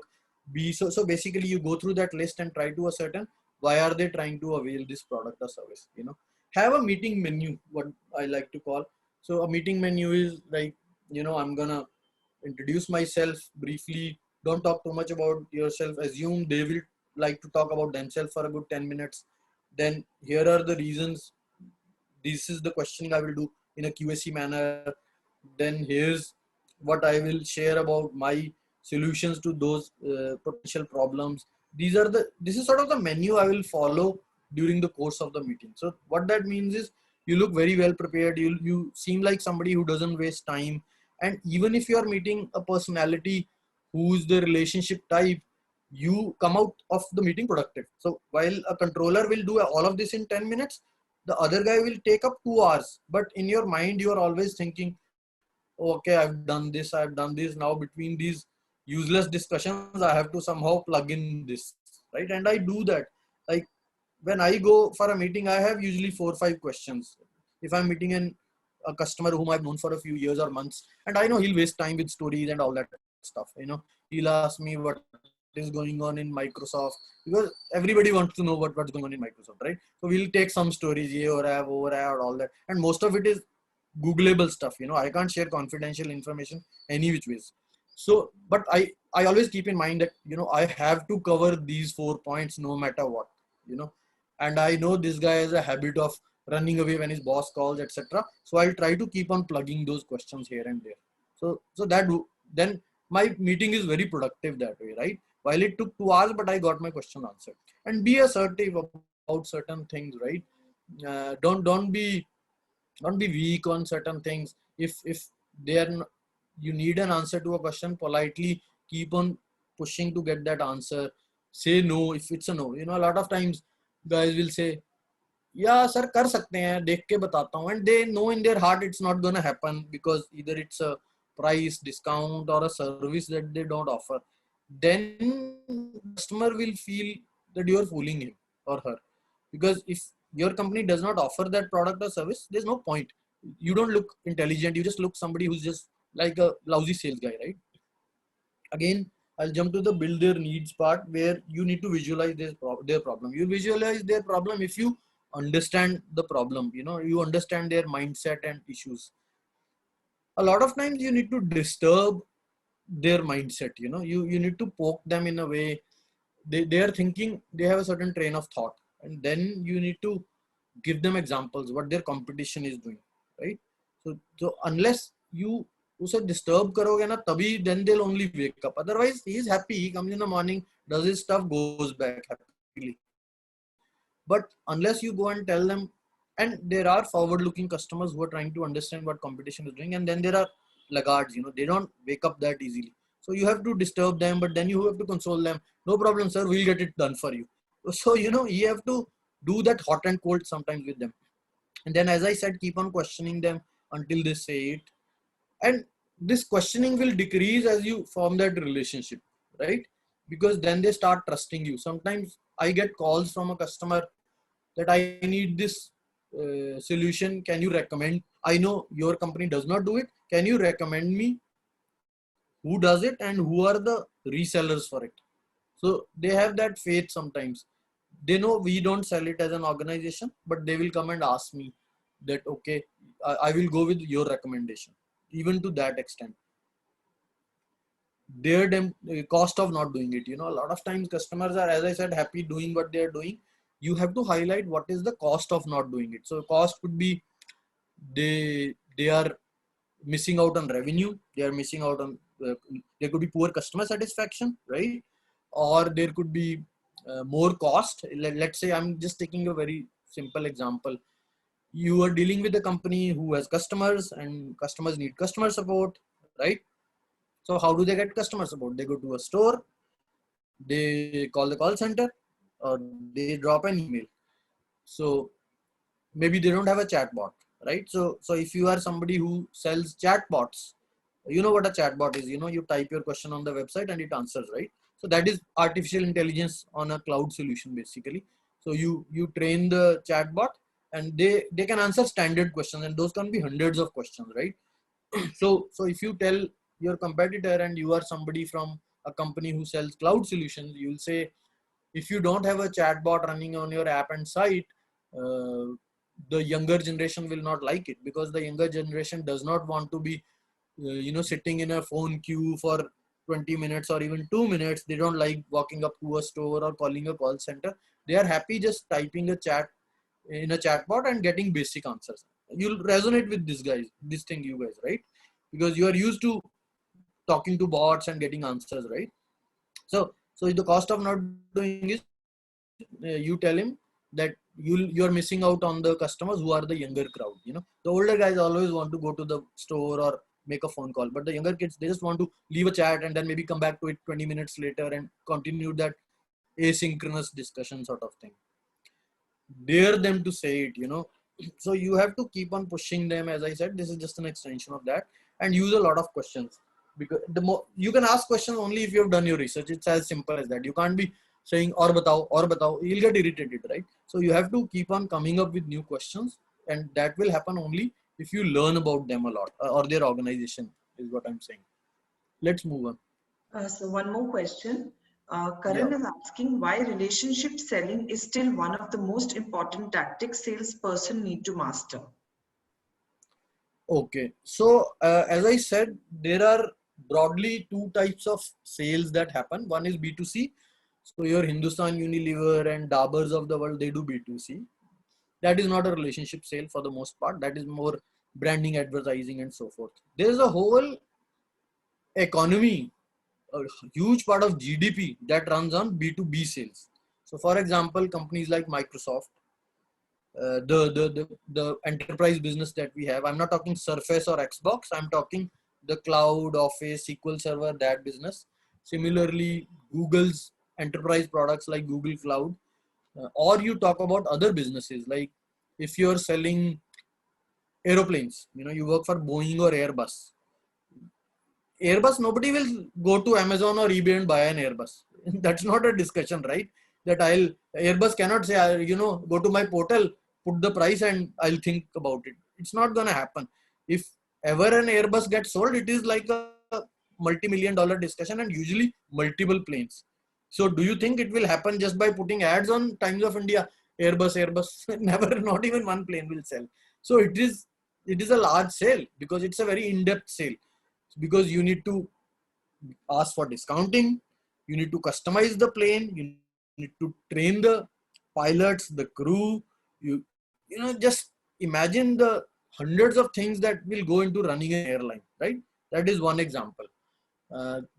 B, so basically you go through that list and try to ascertain why are they trying to avail this product or service, you know. Have a meeting menu, what I like to call. So a meeting menu is like, you know, I'm gonna introduce myself briefly. Don't talk too much about yourself. Assume they will like to talk about themselves for a good 10 minutes. Then here are the reasons. This is the questioning I will do in a QAC manner. Then here's what I will share about my solutions to those potential problems. This is sort of the menu I will follow during the course of the meeting. So what that means is you look very well prepared. You seem like somebody who doesn't waste time. And even if you are meeting a personality who's the relationship type, you come out of the meeting productive. So while a controller will do all of this in 10 minutes, the other guy will take up 2 hours. But in your mind, you are always thinking, okay, I've done this, now between these useless discussions I have to somehow plug in this, right? And I do that. Like when I go for a meeting, I have usually 4 or 5 questions. If I'm meeting a customer whom I've known for a few years or months, and I know he'll waste time with stories and all that stuff, you know, he'll ask me what is going on in Microsoft, because everybody wants to know what's going on in Microsoft, right? So we'll take some stories, all that, and most of it is Googleable stuff. You know, I can't share confidential information any which ways. So, but I always keep in mind that, you know, I have to cover these 4 points no matter what, you know, and I know this guy has a habit of running away when his boss calls, etc. So I'll try to keep on plugging those questions here and there. So that then my meeting is very productive that way, right? While it took 2 hours, but I got my question answered. And be assertive about certain things, right? Don't be weak on certain things. If they are you need an answer to a question, politely keep on pushing to get that answer. Say no if it's a no. You know, a lot of times guys will say, yeah sir, कर सकते हैं, देख के बताता हूँ, and they know in their heart it's not gonna happen because either it's a price discount or a service that they don't offer. Then customer will feel that you are fooling him or her, because if your company does not offer that product or service, there's no point. You don't look intelligent, you just look somebody who's just like a lousy sales guy, right? Again, I'll jump to the build their needs part, where you need to visualize their problem. You visualize their problem if you understand the problem, you know, you understand their mindset and issues. A lot of times you need to disturb their mindset, you know, you need to poke them in a way. They are thinking, they have a certain train of thought, and then you need to give them examples what their competition is doing, right? So unless you उसे disturb करोगे ना, तभी then they'll only wake up. Otherwise he is happy, he comes in the morning, does his stuff, goes back happily. But unless you go and tell them, and there are forward looking customers who are trying to understand what competition is doing, and then there are laggards, you know, they don't wake up that easily. So you have to disturb them, but then you have to console them. No problem sir, we'll get it done for you. So you know, you have to do that hot and cold sometimes with them. And then, as I said, keep on questioning them until they say it. And this questioning will decrease as you form that relationship, right? Because then they start trusting you. Sometimes I get calls from a customer that I need this solution. Can you recommend? I know your company does not do it. Can you recommend me who does it and who are the resellers for it? So they have that faith sometimes. They know we don't sell it as an organization, but they will come and ask me that, okay, I will go with your recommendation. Even to that extent, their cost of not doing it, you know, a lot of times customers are, as I said, happy doing what they are doing. You have to highlight what is the cost of not doing it. So cost could be they are missing out on revenue, they are missing out on there could be poor customer satisfaction, right? Or there could be more cost. Let's say, I'm just taking a very simple example. You are dealing with a company who has customers, and customers need customer support, right? So how do they get customer support? They go to a store, they call the call center, or they drop an email. So maybe they don't have a chatbot, right? So if you are somebody who sells chatbots, you know what a chatbot is. You know, you type your question on the website and it answers, right? So that is artificial intelligence on a cloud solution, basically. So you train the chatbot, and they can answer standard questions, and those can be hundreds of questions, right? So if you tell your competitor, and you are somebody from a company who sells cloud solutions, you'll say, if you don't have a chatbot running on your app and site, the younger generation will not like it, because the younger generation does not want to be you know, sitting in a phone queue for 20 minutes or even 2 minutes. They don't like walking up to a store or calling a call center. They are happy just typing a chat in a chatbot and getting basic answers. You'll resonate with this thing, you guys, right? Because you are used to talking to bots and getting answers, right? So the cost of not doing is, you tell him that you're missing out on the customers who are the younger crowd. You know, the older guys always want to go to the store or make a phone call, but the younger kids, they just want to leave a chat and then maybe come back to it 20 minutes later and continue that asynchronous discussion sort of thing. Dare them to say it, you know. So you have to keep on pushing them. As I said, this is just an extension of that, and use a lot of questions, because the more you can ask questions only if you have done your research. It's as simple as that. You can't be saying or batao, you'll get irritated, right? So you have to keep on coming up with new questions, and that will happen only if you learn about them a lot, or their organization, is what I'm saying. Let's move on. So one more question. Karan is asking why relationship selling is still one of the most important tactics salesperson need to master. Okay, so as I said, there are broadly two types of sales that happen. One is B2C. So your Hindustan Unilever and Daburs of the world, they do B2C. That is not a relationship sale for the most part. That is more branding, advertising, and so forth. There is a whole economy, a huge part of GDP that runs on B2B sales. So for example, companies like Microsoft, the enterprise business that we have, I'm not talking Surface or Xbox, I'm talking the cloud, Office, SQL Server, that business. Similarly, Google's enterprise products like Google Cloud, or you talk about other businesses like if you're selling aeroplanes, you work for Boeing or Airbus. Airbus, nobody will go to Amazon or eBay and buy an Airbus. That's not a discussion, right? That Airbus cannot say, go to my portal, put the price and I'll think about it. It's not going to happen. If ever an Airbus gets sold, it is like a multi-million-dollar discussion and usually multiple planes. So do you think it will happen just by putting ads on Times of India? Airbus, never, not even one plane will sell. So it is a large sale because it's a very in-depth sale. Because you need to ask for discounting, you need to customize the plane, you need to train the pilots, the crew, just imagine the hundreds of things that will go into running an airline, right? That is one example.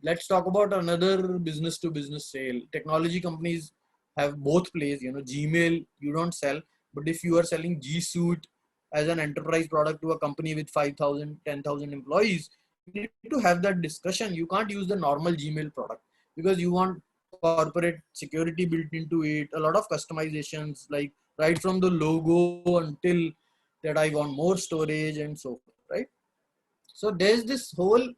Let's talk about another business to business sale. Technology companies have both plays. Gmail you don't sell, but if you are selling G Suite as an enterprise product to a company with 5,000, 10,000 employees, you need to have that discussion. You can't use the normal Gmail product because you want corporate security built into it, a lot of customizations, like right from the logo until that I want more storage and so forth, right? So there's this whole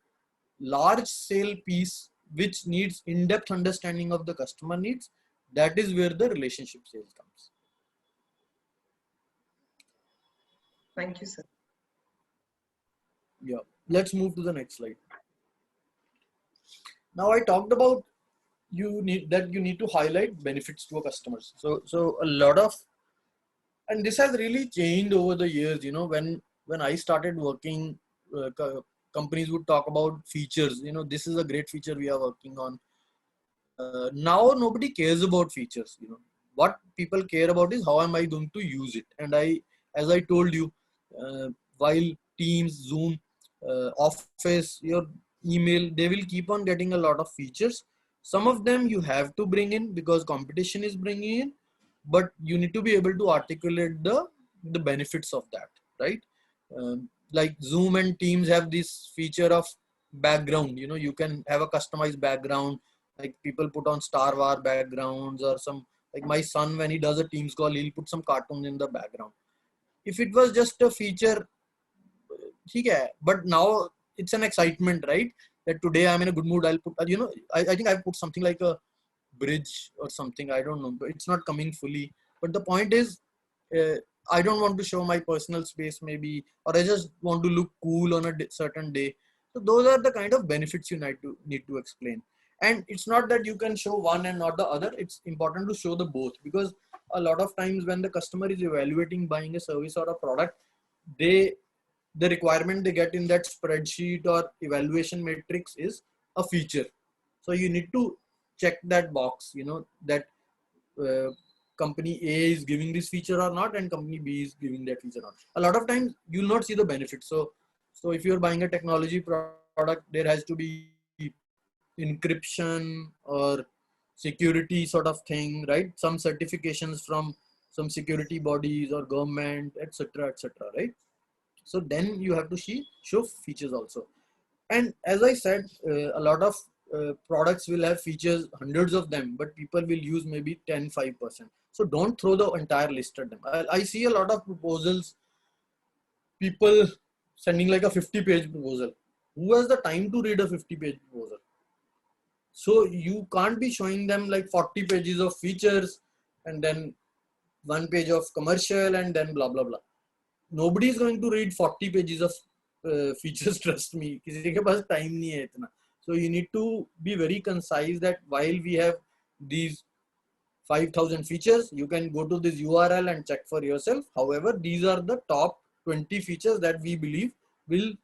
large sale piece which needs in-depth understanding of the customer needs. That is where the relationship sales comes. Thank you, sir. Yeah, let's move to the next slide. Now I talked about you need to highlight benefits to a customers. So a lot of, and this has really changed over the years. When I started working, companies would talk about features. This is a great feature we are working on. Now nobody cares about features. What people care about is how am I going to use it. And as I told you, while Teams, Zoom, Office, your email, they will keep on getting a lot of features. Some of them you have to bring in because competition is bringing in, but you need to be able to articulate the benefits of that, right? Like Zoom and Teams have this feature of background. You can have a customized background, like people put on Star Wars backgrounds or some, like my son, when he does a Teams call, he'll put some cartoons in the background. If it was just a feature, okay, but now it's an excitement, right? That today I'm in a good mood, I'll put, I think I put something like a bridge or something, I don't know, but it's not coming fully. But the point is, I don't want to show my personal space maybe, or I just want to look cool on a certain day. So those are the kind of benefits you need to explain. And it's not that you can show one and not the other. It's important to show the both, because a lot of times when the customer is evaluating buying a service or a product, the requirement they get in that spreadsheet or evaluation matrix is a feature. So you need to check that box, that company A is giving this feature or not, and company B is giving that feature or not. A lot of times you'll not see the benefits. So if you're buying a technology product, there has to be encryption or security sort of thing, right? Some certifications from some security bodies or government, etc., right? So then you have to show features also. And as I said, a lot of products will have features, hundreds of them, but people will use maybe 5%. So don't throw the entire list at them. I see a lot of proposals, people sending like a 50-page proposal. Who has the time to read a 50-page proposal? So you can't be showing them like 40 pages of features and then 1 page of commercial and then blah, blah, blah. Nobody is going to read 40 pages of features, trust me. किसी के पास time नहीं है इतना. So you need to be very concise that while we have these 5,000 features, you can go to this URL and check for yourself. However, these are the top 20 features that we believe will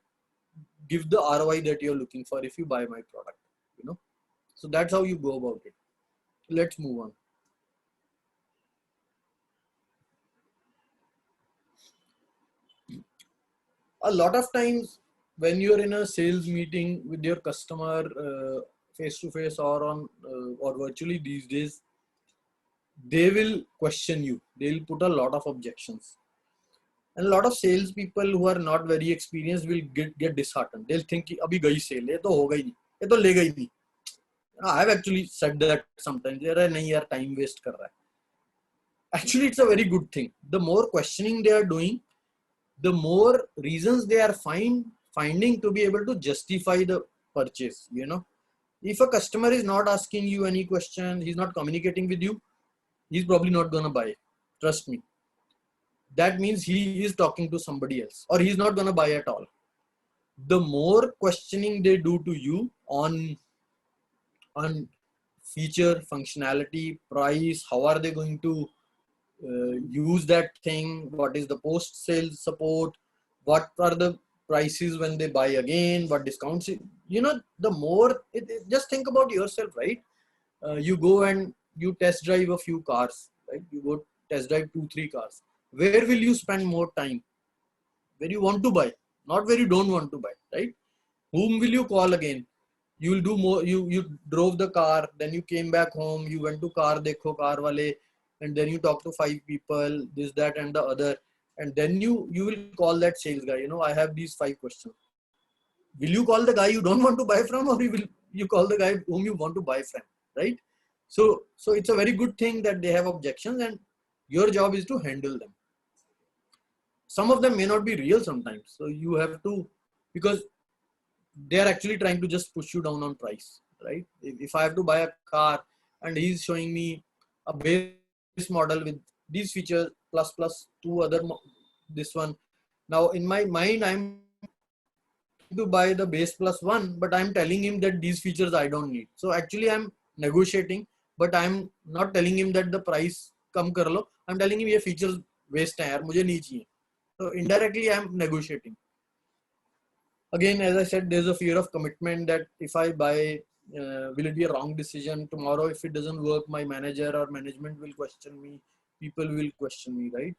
give the ROI that you're looking for if you buy my product. So that's how you go about it. Let's move on. A lot of times when you're in a sales meeting with your customer, face to face or on or virtually these days, they will question you. They'll put a lot of objections. And a lot of sales people who are not very experienced will get disheartened. They'll think कि अभी गई sale, ये तो होगा ही नहीं, ये तो लेगा ही नहीं. I have actually said that sometimes. यार नहीं यार, time waste कर रहा है. Actually, it's a very good thing. The more questioning they are doing, the more reasons they are finding to be able to justify the purchase. You know, if a customer is not asking you any question, he's not communicating with you, he's probably not gonna buy. Trust me. That means he is talking to somebody else, or he's not gonna buy at all. The more questioning they do to you on feature, functionality, price, how are they going to use that thing, what is the post sales support, what are the prices when they buy again, what discounts, you know, the more just think about yourself, right? You go and you test drive a few cars, right? You go test drive 2-3 cars. Where will you spend more time? Where you want to buy, not where you don't want to buy, right? Whom will you call again? You will do more. You drove the car, then you came back home, you went to car dekho, car wale, and then you talk to 5 people, this, that, and the other, and then you will call that sales guy. You know, I have these 5 questions. Will you call the guy you don't want to buy from, or will you call the guy whom you want to buy from, right? So it's a very good thing that they have objections, and your job is to handle them. Some of them may not be real sometimes, so you have to, because they are actually trying to just push you down on price, right? If I have to buy a car and he's showing me a base model with these features plus 2 other, this one. Now in my mind, I'm to buy the base plus 1, but I'm telling him that these features I don't need. So actually I'm negotiating, but I'm not telling him that the price kam kar lo. I'm telling him ये features waste hai yaar, mujhe nahi chahiye. So indirectly I'm negotiating. Again, as I said, there's a fear of commitment that if I buy, will it be a wrong decision tomorrow? If it doesn't work, my manager or management will question me. People will question me, right?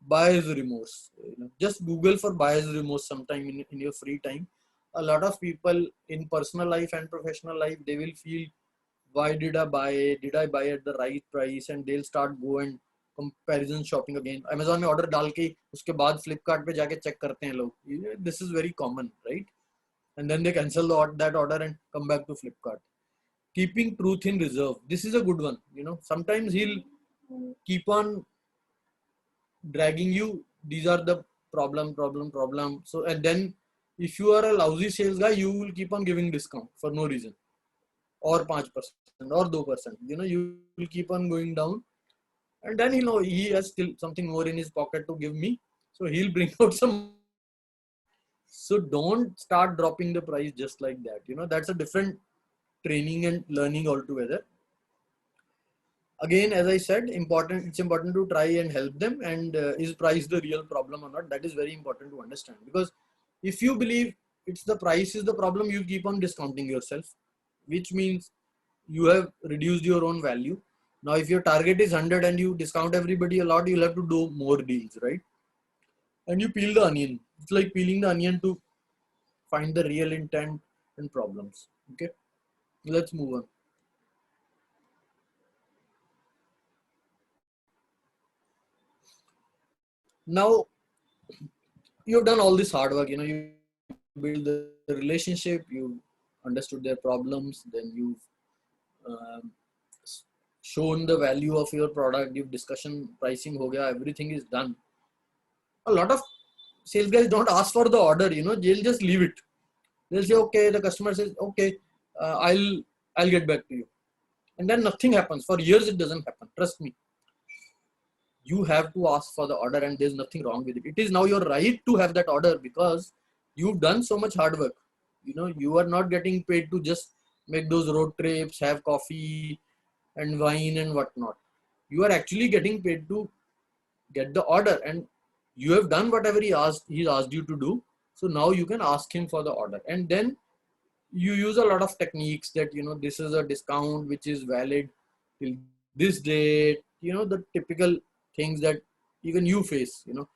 Buyer's remorse. You know, just Google for buyer's remorse sometime in your free time. A lot of people in personal life and professional life, they will feel, why did I buy? Did I buy at the right price? And they'll start go and comparison shopping again. Amazon में order डाल के उसके बाद Flipkart पे जाके check करते हैं लोग. This is very common, right? And then they cancel that order and come back to Flipkart. Keeping truth in reserve. This is a good one. You know, sometimes he'll keep on dragging you. These are the problem. So, and then if you are a lousy sales guy, you will keep on giving discount for no reason, or 5% or 2%. You know, you will keep on going down. And then he'll know he has still something more in his pocket to give me. So he'll bring out some. So don't start dropping the price just like that. You know, that's a different training and learning altogether. Again, as I said, it's important to try and help them. And is price the real problem or not? That is very important to understand. Because if you believe it's the price is the problem, you keep on discounting yourself, which means you have reduced your own value. Now, if your target is 100 and you discount everybody a lot, you'll have to do more deals, right? And you peel the onion. It's like peeling the onion to find the real intent and problems. Okay, let's move on. Now, you've done all this hard work. You know, you build the relationship, you understood their problems, then you've shown the value of your product, you've discussion pricing ho gaya, everything is done. A lot of sales guys don't ask for the order, you know, they'll just leave it. They'll say, okay, the customer says, okay, I'll get back to you. And then nothing happens. For years, it doesn't happen. Trust me. You have to ask for the order, and there's nothing wrong with it. It is now your right to have that order because you've done so much hard work. You know, you are not getting paid to just make those road trips, have coffee and wine and whatnot. You are actually getting paid to get the order, and you have done whatever he's asked you to do. So now you can ask him for the order, and then you use a lot of techniques that, you know, this is a discount which is valid till this date, you know, the typical things that even you face. You know,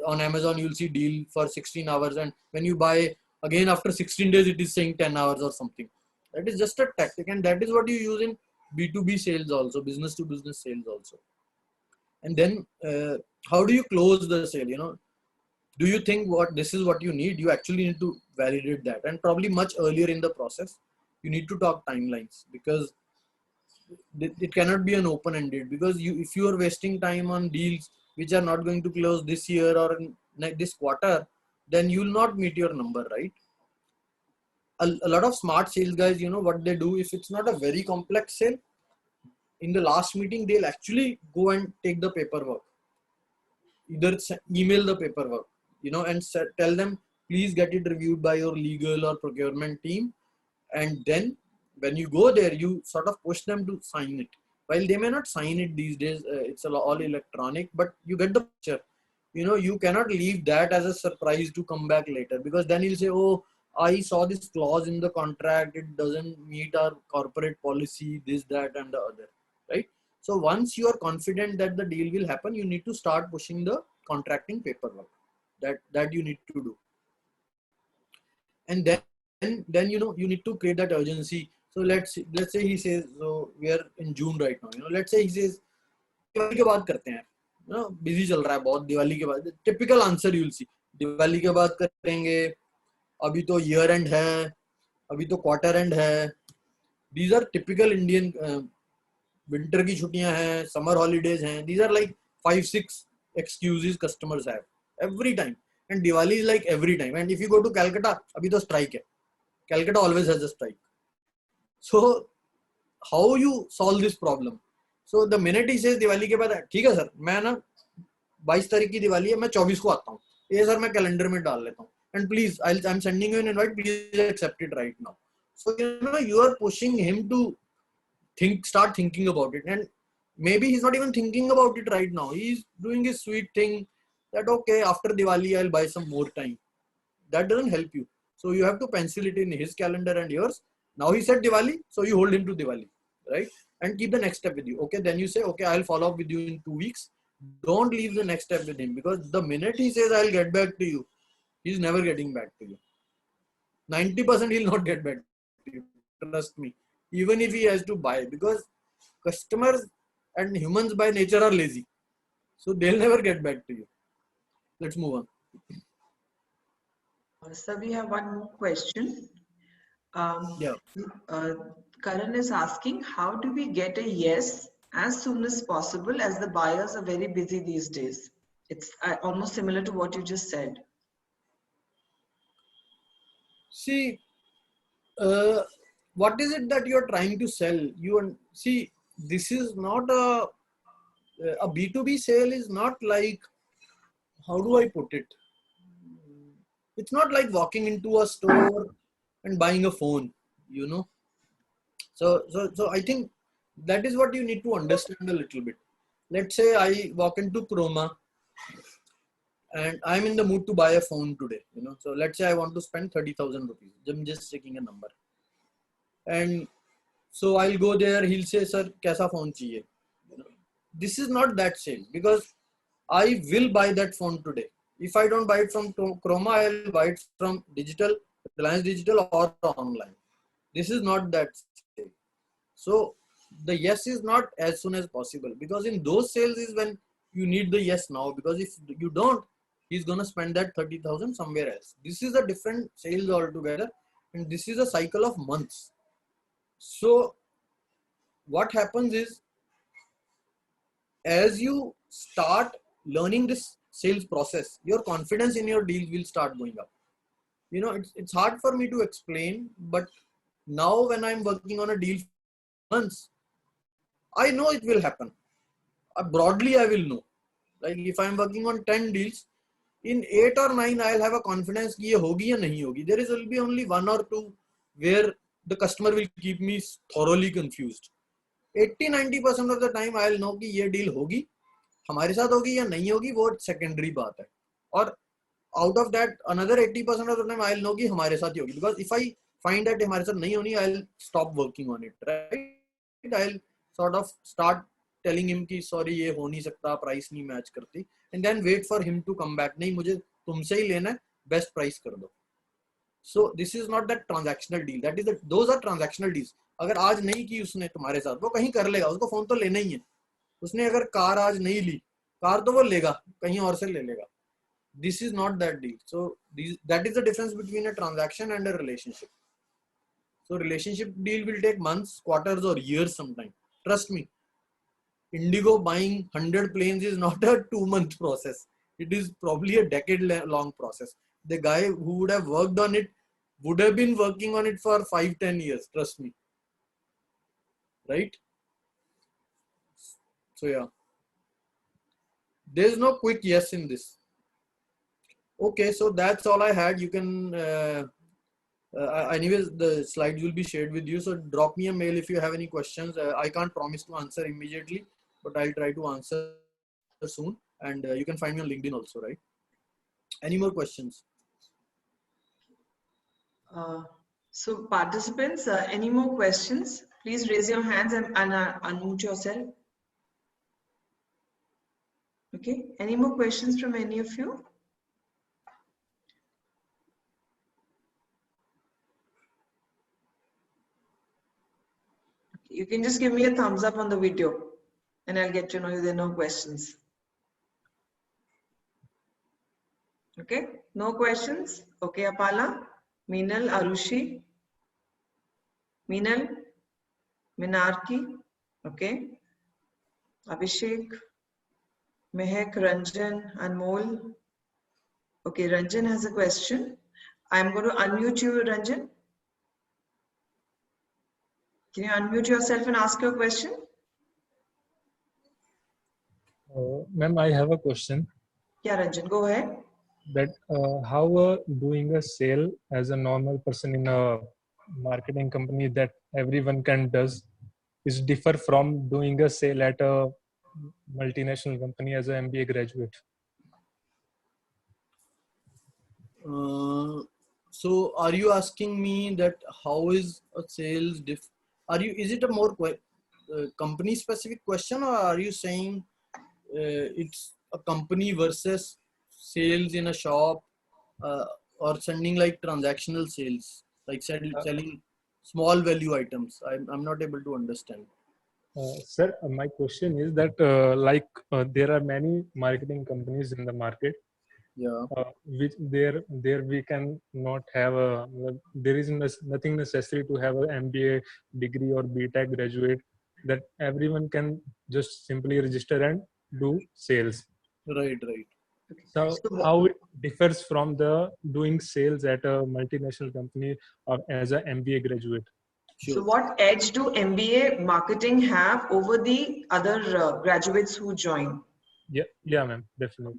on Amazon you'll see deal for 16 hours, and when you buy again after 16 days it is saying 10 hours or something. That is just a tactic, and that is what you use in B2B sales also, business to business sales also. And then how do you close the sale? You know, do you think what this is what you need? You actually need to validate that, and probably much earlier in the process, you need to talk timelines, because it cannot be an open-ended, because if you are wasting time on deals which are not going to close this year or in this quarter, then you will not meet your number, right? A lot of smart sales guys, you know what they do, if it's not a very complex sale, in the last meeting they'll actually go and take the paperwork, either email the paperwork, you know, and tell them please get it reviewed by your legal or procurement team, and then when you go there you sort of push them to sign it. While they may not sign it these days, it's all electronic, but you get the picture. You know, you cannot leave that as a surprise to come back later, because then he'll say, oh, I saw this clause in the contract, it doesn't meet our corporate policy, this, that, and the other, right? So once you are confident that the deal will happen, you need to start pushing the contracting paperwork that you need to do. And then you know, you need to create that urgency. So let's say he says, so we are in June right now, you know, let's say he says Diwali के बाद करते हैं, you know, busy चल रहा है बहुत, दिवाली के बाद, typical answer you will see, Diwali के बाद करेंगे, अभी तो year end है, अभी तो quarter end है. These are typical Indian winter की छुट्टियां हैं, summer holidays हैं. These are like 5-6 excuses customers have every time, and Diwali is like every time. And if you go to Calcutta, अभी तो strike है. Calcutta always has a strike. So how you solve this problem? So the minute he says Diwali के बाद, ठीक है sir, मैं ना 22 तारीख की दिवाली है, मैं 24 को आता हूँ, ये सर मैं कैलेंडर में डाल लेता हूँ, and please I'm sending you an invite, please accept it right now. So you know, you are pushing him to start thinking about it, and maybe he's not even thinking about it right now. He's doing his sweet thing that okay, after Diwali I'll buy some more time. That doesn't help you. So you have to pencil it in his calendar and yours. Now he said Diwali, so you hold him to Diwali, right? And keep the next step with you. Okay, then you say, okay, I'll follow up with you in 2 weeks. Don't leave the next step with him, because the minute he says I'll get back to you, he's never getting back to you. 90% he'll not get back to you. Trust me. Even if he has to buy, because customers and humans by nature are lazy. So they'll never get back to you. Let's move on. So we have one more question. Yeah. Karan is asking, how do we get a yes as soon as possible, as the buyers are very busy these days? It's almost similar to what you just said. See, what is it that you're trying to sell? See, this is not a B2B sale is not like, how do I put it? It's not like walking into a store and buying a phone, you know. So I think that is what you need to understand a little bit. Let's say I walk into Croma and I'm in the mood to buy a phone today, you know. So let's say I want to spend 30,000 rupees. I'm just checking a number. And so I'll go there. He'll say, sir, kaisa phone chahiye? You know, this is not that sale, because I will buy that phone today. If I don't buy it from Croma, I'll buy it from Reliance Digital or online. This is not that sale. So the yes is not as soon as possible, because in those sales is when you need the yes now, because if you don't, he's going to spend that 30,000 somewhere else. This is a different sales altogether, and this is a cycle of months. So what happens is, as you start learning this sales process, your confidence in your deals will start going up. You know, it's hard for me to explain, but now when I'm working on a deal months, I know it will happen. Broadly, I will know. Like if I'm working on 10 deals, in 8 or 9, I'll have a confidence कि ये होगी या नहीं होगी. There will be only 1 or 2 where the customer will keep me thoroughly confused. 80-90% of the time I'll know कि ये deal होगी, हमारे साथ होगी या नहीं होगी, वो secondary बात है. और out of that, another 80% of the time I'll know कि हमारे साथ ही होगी. Because if I find that हमारे साथ नहीं होनी, I'll stop working on it, right? I'll sort of start telling him कि sorry ये हो नहीं सकता, price नहीं match करती, and then wait for him to come back. नहीं, मुझे तुमसे ही लेना है, best price कर दो. So this is not that transactional deal. That is those are transactional deals. अगर आज नहीं की उसने तुम्हारे साथ, वो कहीं कर लेगा, उसको फोन तो लेना ही है. उसने अगर कार आज नहीं ली, कार तो वो लेगा, कहीं और से ले लेगा. This is not that deal. So that is the difference between a transaction and a relationship. So relationship deal will take months, quarters, or years sometime. Trust me. Indigo buying 100 planes is not a 2-month process. It is probably a decade-long process. The guy who would have worked on it would have been working on it for 5-10 years. Trust me. Right? So yeah. There's no quick yes in this. Okay, so that's all I had. You can, anyways, the slides will be shared with you. So drop me a mail if you have any questions. I can't promise to answer immediately, but I'll try to answer soon. And you can find me on LinkedIn also, right? Any more questions? So participants, any more questions? Please raise your hands and unmute yourself. Okay, any more questions from any of you? You can just give me a thumbs up on the video and I'll get to know if there are no questions. Okay, no questions? Okay, Apala, Meenal, Arushi, Meenal, Minarki, okay, Abhishek, Mehak, Ranjan, Anmol. Okay, Ranjan has a question. I'm going to unmute you, Ranjan. Can you unmute yourself and ask your question? Ma'am, I have a question Yeah, Ranjan, go ahead. that how doing a sale as a normal person in a marketing company that everyone can does is differ from doing a sale at a multinational company as an MBA graduate. So are you asking me that how is a sales is it a more company specific question, or are you saying it's a company versus sales in a shop, or sending like transactional sales, like selling small value items? I'm not able to understand. Sir, my question is that there are many marketing companies in the market. Yeah. Which there we can not have a, there is nothing necessary to have an MBA degree or BTech graduate, that everyone can just simply register and do sales. Right. So how it differs from the doing sales at a multinational company or as an MBA graduate? Sure. So what edge do MBA marketing have over the other graduates who join? Yeah, ma'am, definitely.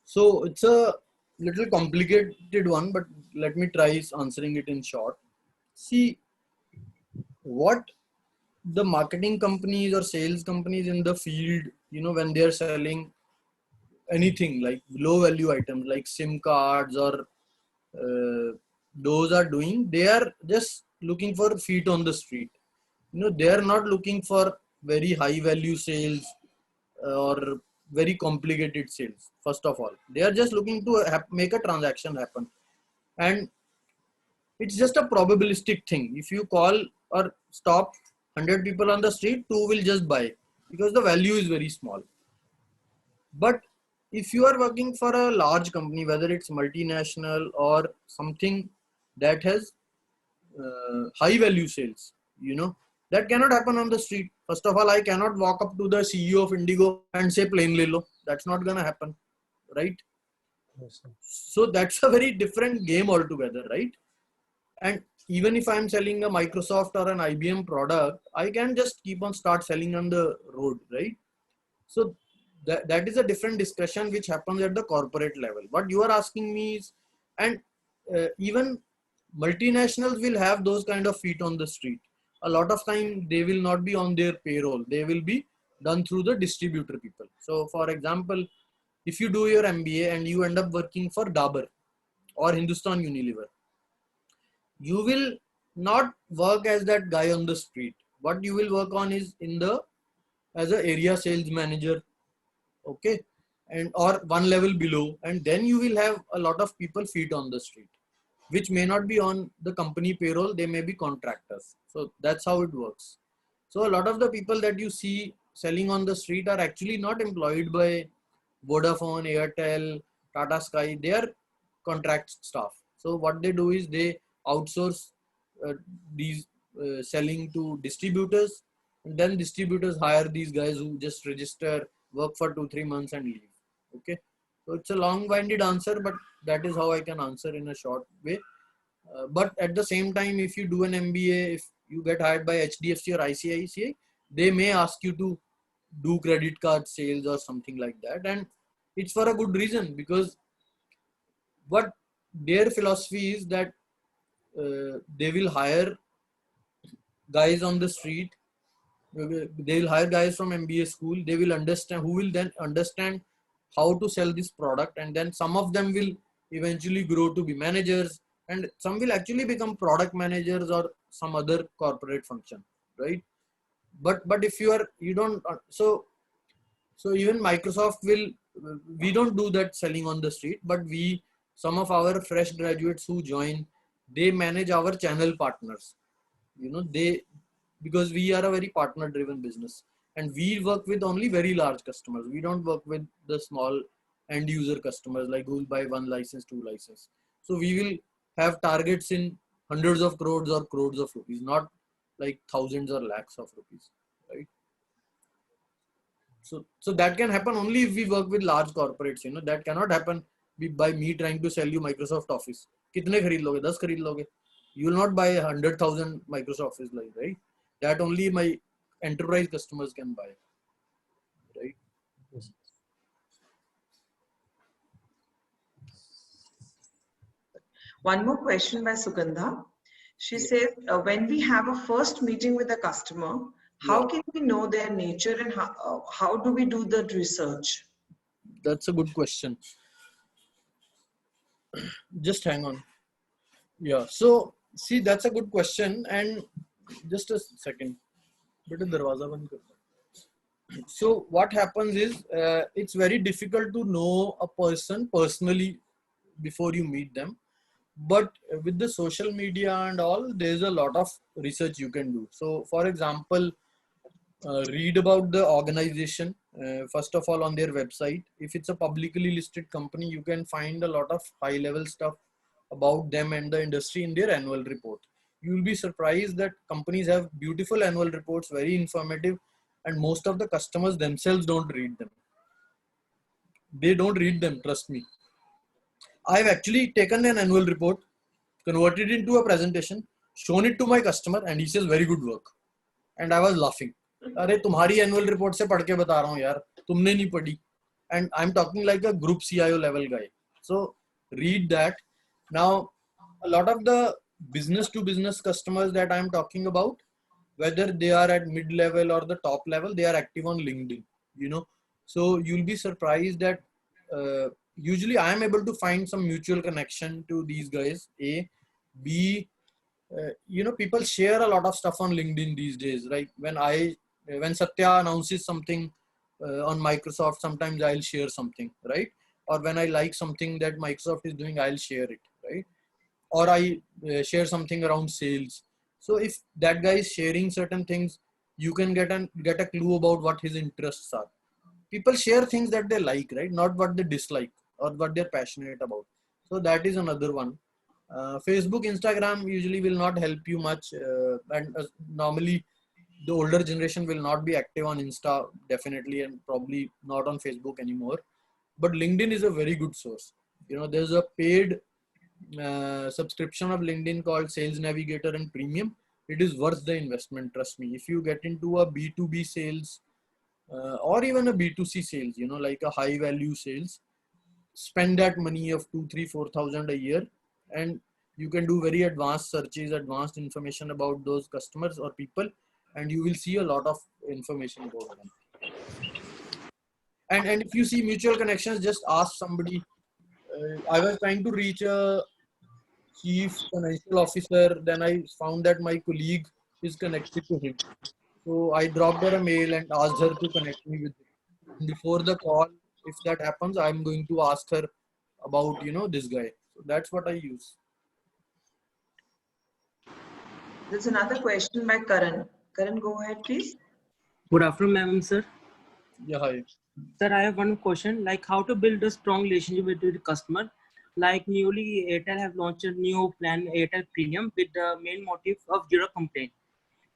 So it's a little complicated one, but let me try answering it in short. See, what the marketing companies or sales companies in the field, when they're selling anything like low value items like SIM cards or those are doing, they are just looking for feet on the street. They are not looking for very high value sales or very complicated sales. First of all, they are just looking to make a transaction happen, and it's just a probabilistic thing. If you call or stop 100 people on the street, 2 will just buy because the value is very small. But if you are working for a large company, whether it's multinational or something that has high value sales, that cannot happen on the street. First of all, I cannot walk up to the CEO of Indigo and say plane le lo. That's not gonna happen, right? Yes, sir. So that's a very different game altogether, right? And even if I'm selling a Microsoft or an IBM product, I can just keep on start selling on the road, right? So that is a different discussion which happens at the corporate level. What you are asking me is, and even multinationals will have those kind of feet on the street. A lot of time they will not be on their payroll. They will be done through the distributor people. So for example, if you do your MBA and you end up working for Dabur or Hindustan Unilever, you will not work as that guy on the street. What you will work on is as an area sales manager, okay, and or one level below, and then you will have a lot of people feet on the street, which may not be on the company payroll. They may be contractors. So that's how it works. So a lot of the people that you see selling on the street are actually not employed by Vodafone, Airtel, Tata Sky, they are contract staff. So what they do is they outsource these selling to distributors, and then distributors hire these guys who just register, work for 2-3 months and leave. Okay, so it's a long-winded answer, but that is how I can answer in a short way. But at the same time, if you do an MBA, if you get hired by HDFC or ICICI, they may ask you to do credit card sales or something like that, and it's for a good reason, because what their philosophy is that they will hire guys on the street, they will hire guys from MBA school, they will understand, who will then understand how to sell this product, and then some of them will eventually grow to be managers, and some will actually become product managers or some other corporate function, right? But if you don't, so even Microsoft will, we don't do that selling on the street, but some of our fresh graduates who join, they manage our channel partners, because we are a very partner driven business, and we work with only very large customers. We don't work with the small end user customers like who will buy 1 license, 2 license. So we will have targets in hundreds of crores or crores of rupees, not like thousands or lakhs of rupees, right? So that can happen only if we work with large corporates. That cannot happen by me trying to sell you Microsoft Office. कितने खरीद लोगे? 10 खरीद लोगे. You will not buy 100,000 Microsoft Office, right? That only my enterprise customers can buy, right? Yes. One more question by Sugandha. She says, when we have a first meeting with a customer, how Yeah. can we know their nature, and how do we do the research? That's a good question. Just hang on. Yeah. So see, that's a good question. And just a second. Beta darwaza band kar. So what happens is, it's very difficult to know a person personally before you meet them. But with the social media and all, there's a lot of research you can do. So for example, read about the organization, first of all on their website. If it's a publicly listed company, you can find a lot of high level stuff about them and the industry in their annual report. You will be surprised that companies have beautiful annual reports, very informative, and most of the customers themselves don't read them. They don't read them, trust me. I've actually taken an annual report, converted it into a presentation, shown it to my customer, and he says, very good work. And I was laughing. अरे तुम्हारी annual report से पढ़ के बता रहा हूँ यार, तुमने नहीं पढ़ी. And I'm talking like a group CIO level guy. So read that. Now, a lot of the business to business customers that I'm talking about, whether they are at mid level or the top level, they are active on LinkedIn, So you'll be surprised that usually I am able to find some mutual connection to these guys. A, B, people share a lot of stuff on LinkedIn these days, right? When Satya announces something on Microsoft, sometimes I'll share something, right? Or when I like something that Microsoft is doing, I'll share it, right? Or I share something around sales. So if that guy is sharing certain things, you can get a clue about what his interests are. People share things that they like, right? Not what they dislike or what they're passionate about. So that is another one. Facebook, Instagram usually will not help you much, and normally the older generation will not be active on Insta, definitely, and probably not on Facebook anymore. But LinkedIn is a very good source. There's a paid subscription of LinkedIn called Sales Navigator and Premium. It is worth the investment, trust me. If you get into a B2B sales or even a B2C sales, like a high value sales, spend that money of 2, 3, 4,000 a year, and you can do very advanced searches, advanced information about those customers or people, and you will see a lot of information about them. And if you see mutual connections, just ask somebody. I was trying to reach a chief financial officer, then I found that my colleague is connected to him. So I dropped her a mail and asked her to connect me with him. Before the call, if that happens, I'm going to ask her about, this guy. So that's what I use. There's another question by Karan. Karan, go ahead, please. Good afternoon, ma'am, sir. Yeah, hi. Sir, I have one question, like how to build a strong relationship with the customer. Like newly Airtel have launched a new plan, Airtel Premium, with the main motive of zero complaint.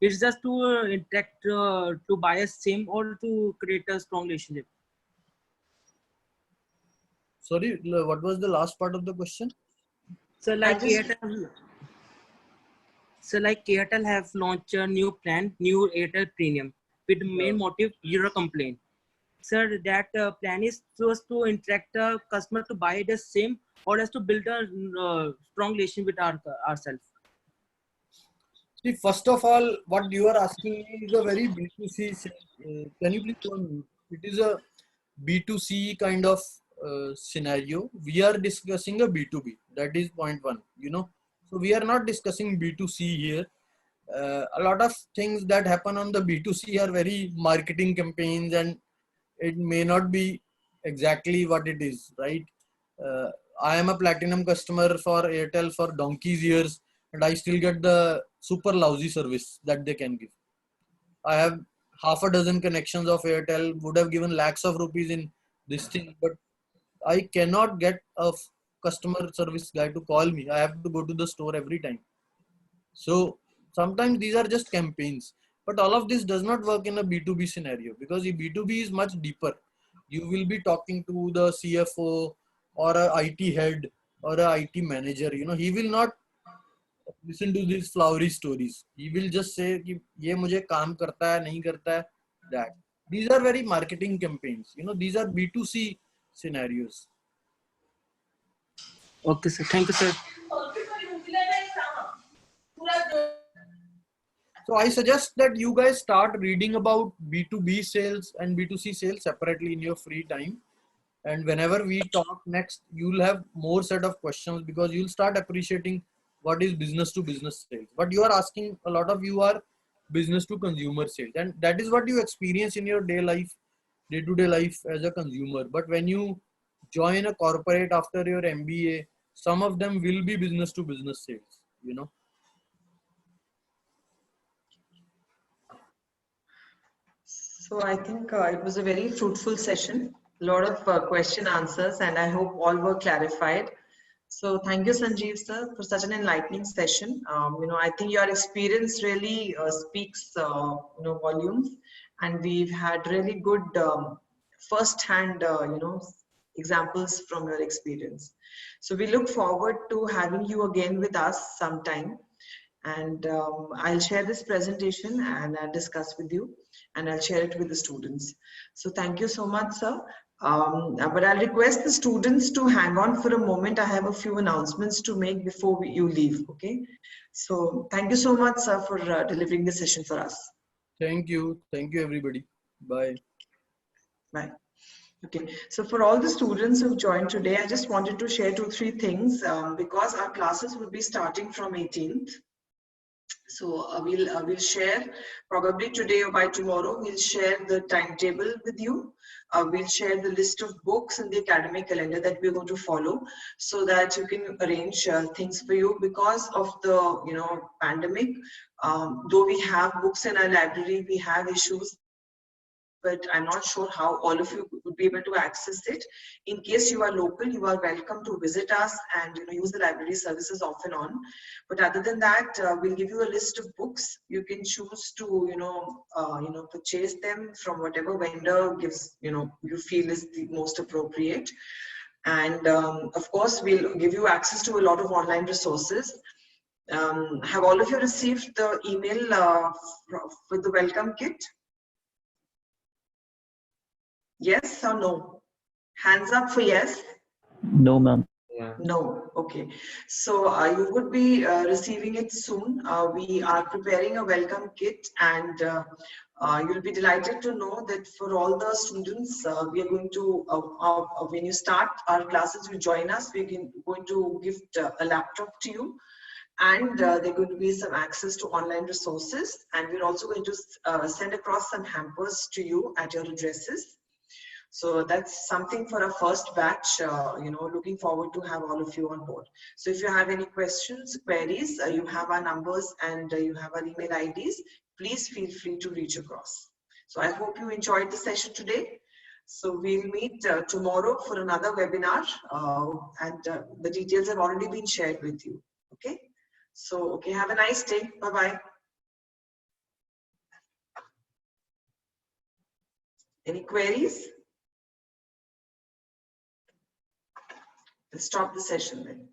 It's just to interact, to buy a SIM or to create a strong relationship. Sorry, what was the last part of the question? So like just- Airtel have launched a new plan, new Airtel Premium, with the main motive zero complaint. Sir, that plan is just to interact a customer to buy the SIM or as to build a strong relation with ourselves. See, first of all, what you are asking is a very B2C. Can you please go on mute? It is a B2C kind of scenario. We are discussing a B2B. That is point one. So we are not discussing B2C here. A lot of things that happen on the B2C are very marketing campaigns, and it may not be exactly what it is, right? I am a platinum customer for Airtel for donkey's years, and I still get the super lousy service that they can give. I have half a dozen connections of Airtel, would have given lakhs of rupees in this thing, but I cannot get a customer service guy to call me. I have to go to the store every time. So sometimes these are just campaigns, but all of this does not work in a B2B scenario, because the B2B is much deeper. You will be talking to the CFO or a IT head or a IT manager. He will not listen to these flowery stories. He will just say कि ये मुझे काम करता है नहीं करता है, that. These are very marketing campaigns. These are B2C scenarios. Okay, sir. Thank you, sir. So I suggest that you guys start reading about B2B sales and B2C sales separately in your free time. And whenever we talk next, you'll have more set of questions, because you'll start appreciating what is business to business sales. But you are asking, a lot of you are business to consumer sales, and that is what you experience in your day-to-day life as a consumer. But when you join a corporate after your MBA, some of them will be business to business sales. So I think it was a very fruitful session, a lot of question answers, and I hope all were clarified. So thank you, Sanjeev sir, for such an enlightening session. I think your experience really speaks, volumes, and we've had really good first-hand, examples from your experience. So we look forward to having you again with us sometime. And I'll share this presentation and I'll discuss with you, and I'll share it with the students. So thank you so much, sir. But I'll request the students to hang on for a moment. I have a few announcements to make before you leave, okay? So thank you so much, sir, for delivering the session for us. Thank you. Thank you, everybody. Bye. Bye. Okay, so for all the students who've joined today, I just wanted to share 2-3 things because our classes will be starting from 18th. So we'll share probably today or by tomorrow. We'll share the timetable with you. We'll share the list of books in the academic calendar that we're going to follow, so that you can arrange things for you. Because of the pandemic, though we have books in our library, we have issues, but I'm not sure how all of you would be able to access it. In case you are local, you are welcome to visit us and use the library services off and on. But other than that, we'll give you a list of books. You can choose to purchase them from whatever vendor gives you feel is the most appropriate. And of course, we'll give you access to a lot of online resources. Have all of you received the email with the welcome kit? Yes or no? Hands up for yes. No, ma'am. Yeah. No. Okay. So you would be receiving it soon. We are preparing a welcome kit, and you'll be delighted to know that for all the students, we are going to, when you start our classes, you join us, we're going to gift a laptop to you. And there are going to be some access to online resources. And we're also going to send across some hampers to you at your addresses. So that's something for our first batch, looking forward to have all of you on board. So if you have any questions, queries, you have our numbers and you have our email IDs, please feel free to reach across. So I hope you enjoyed the session today. So we'll meet tomorrow for another webinar, and the details have already been shared with you. Okay. So, okay, have a nice day. Bye-bye. Any queries? Let's stop the session then.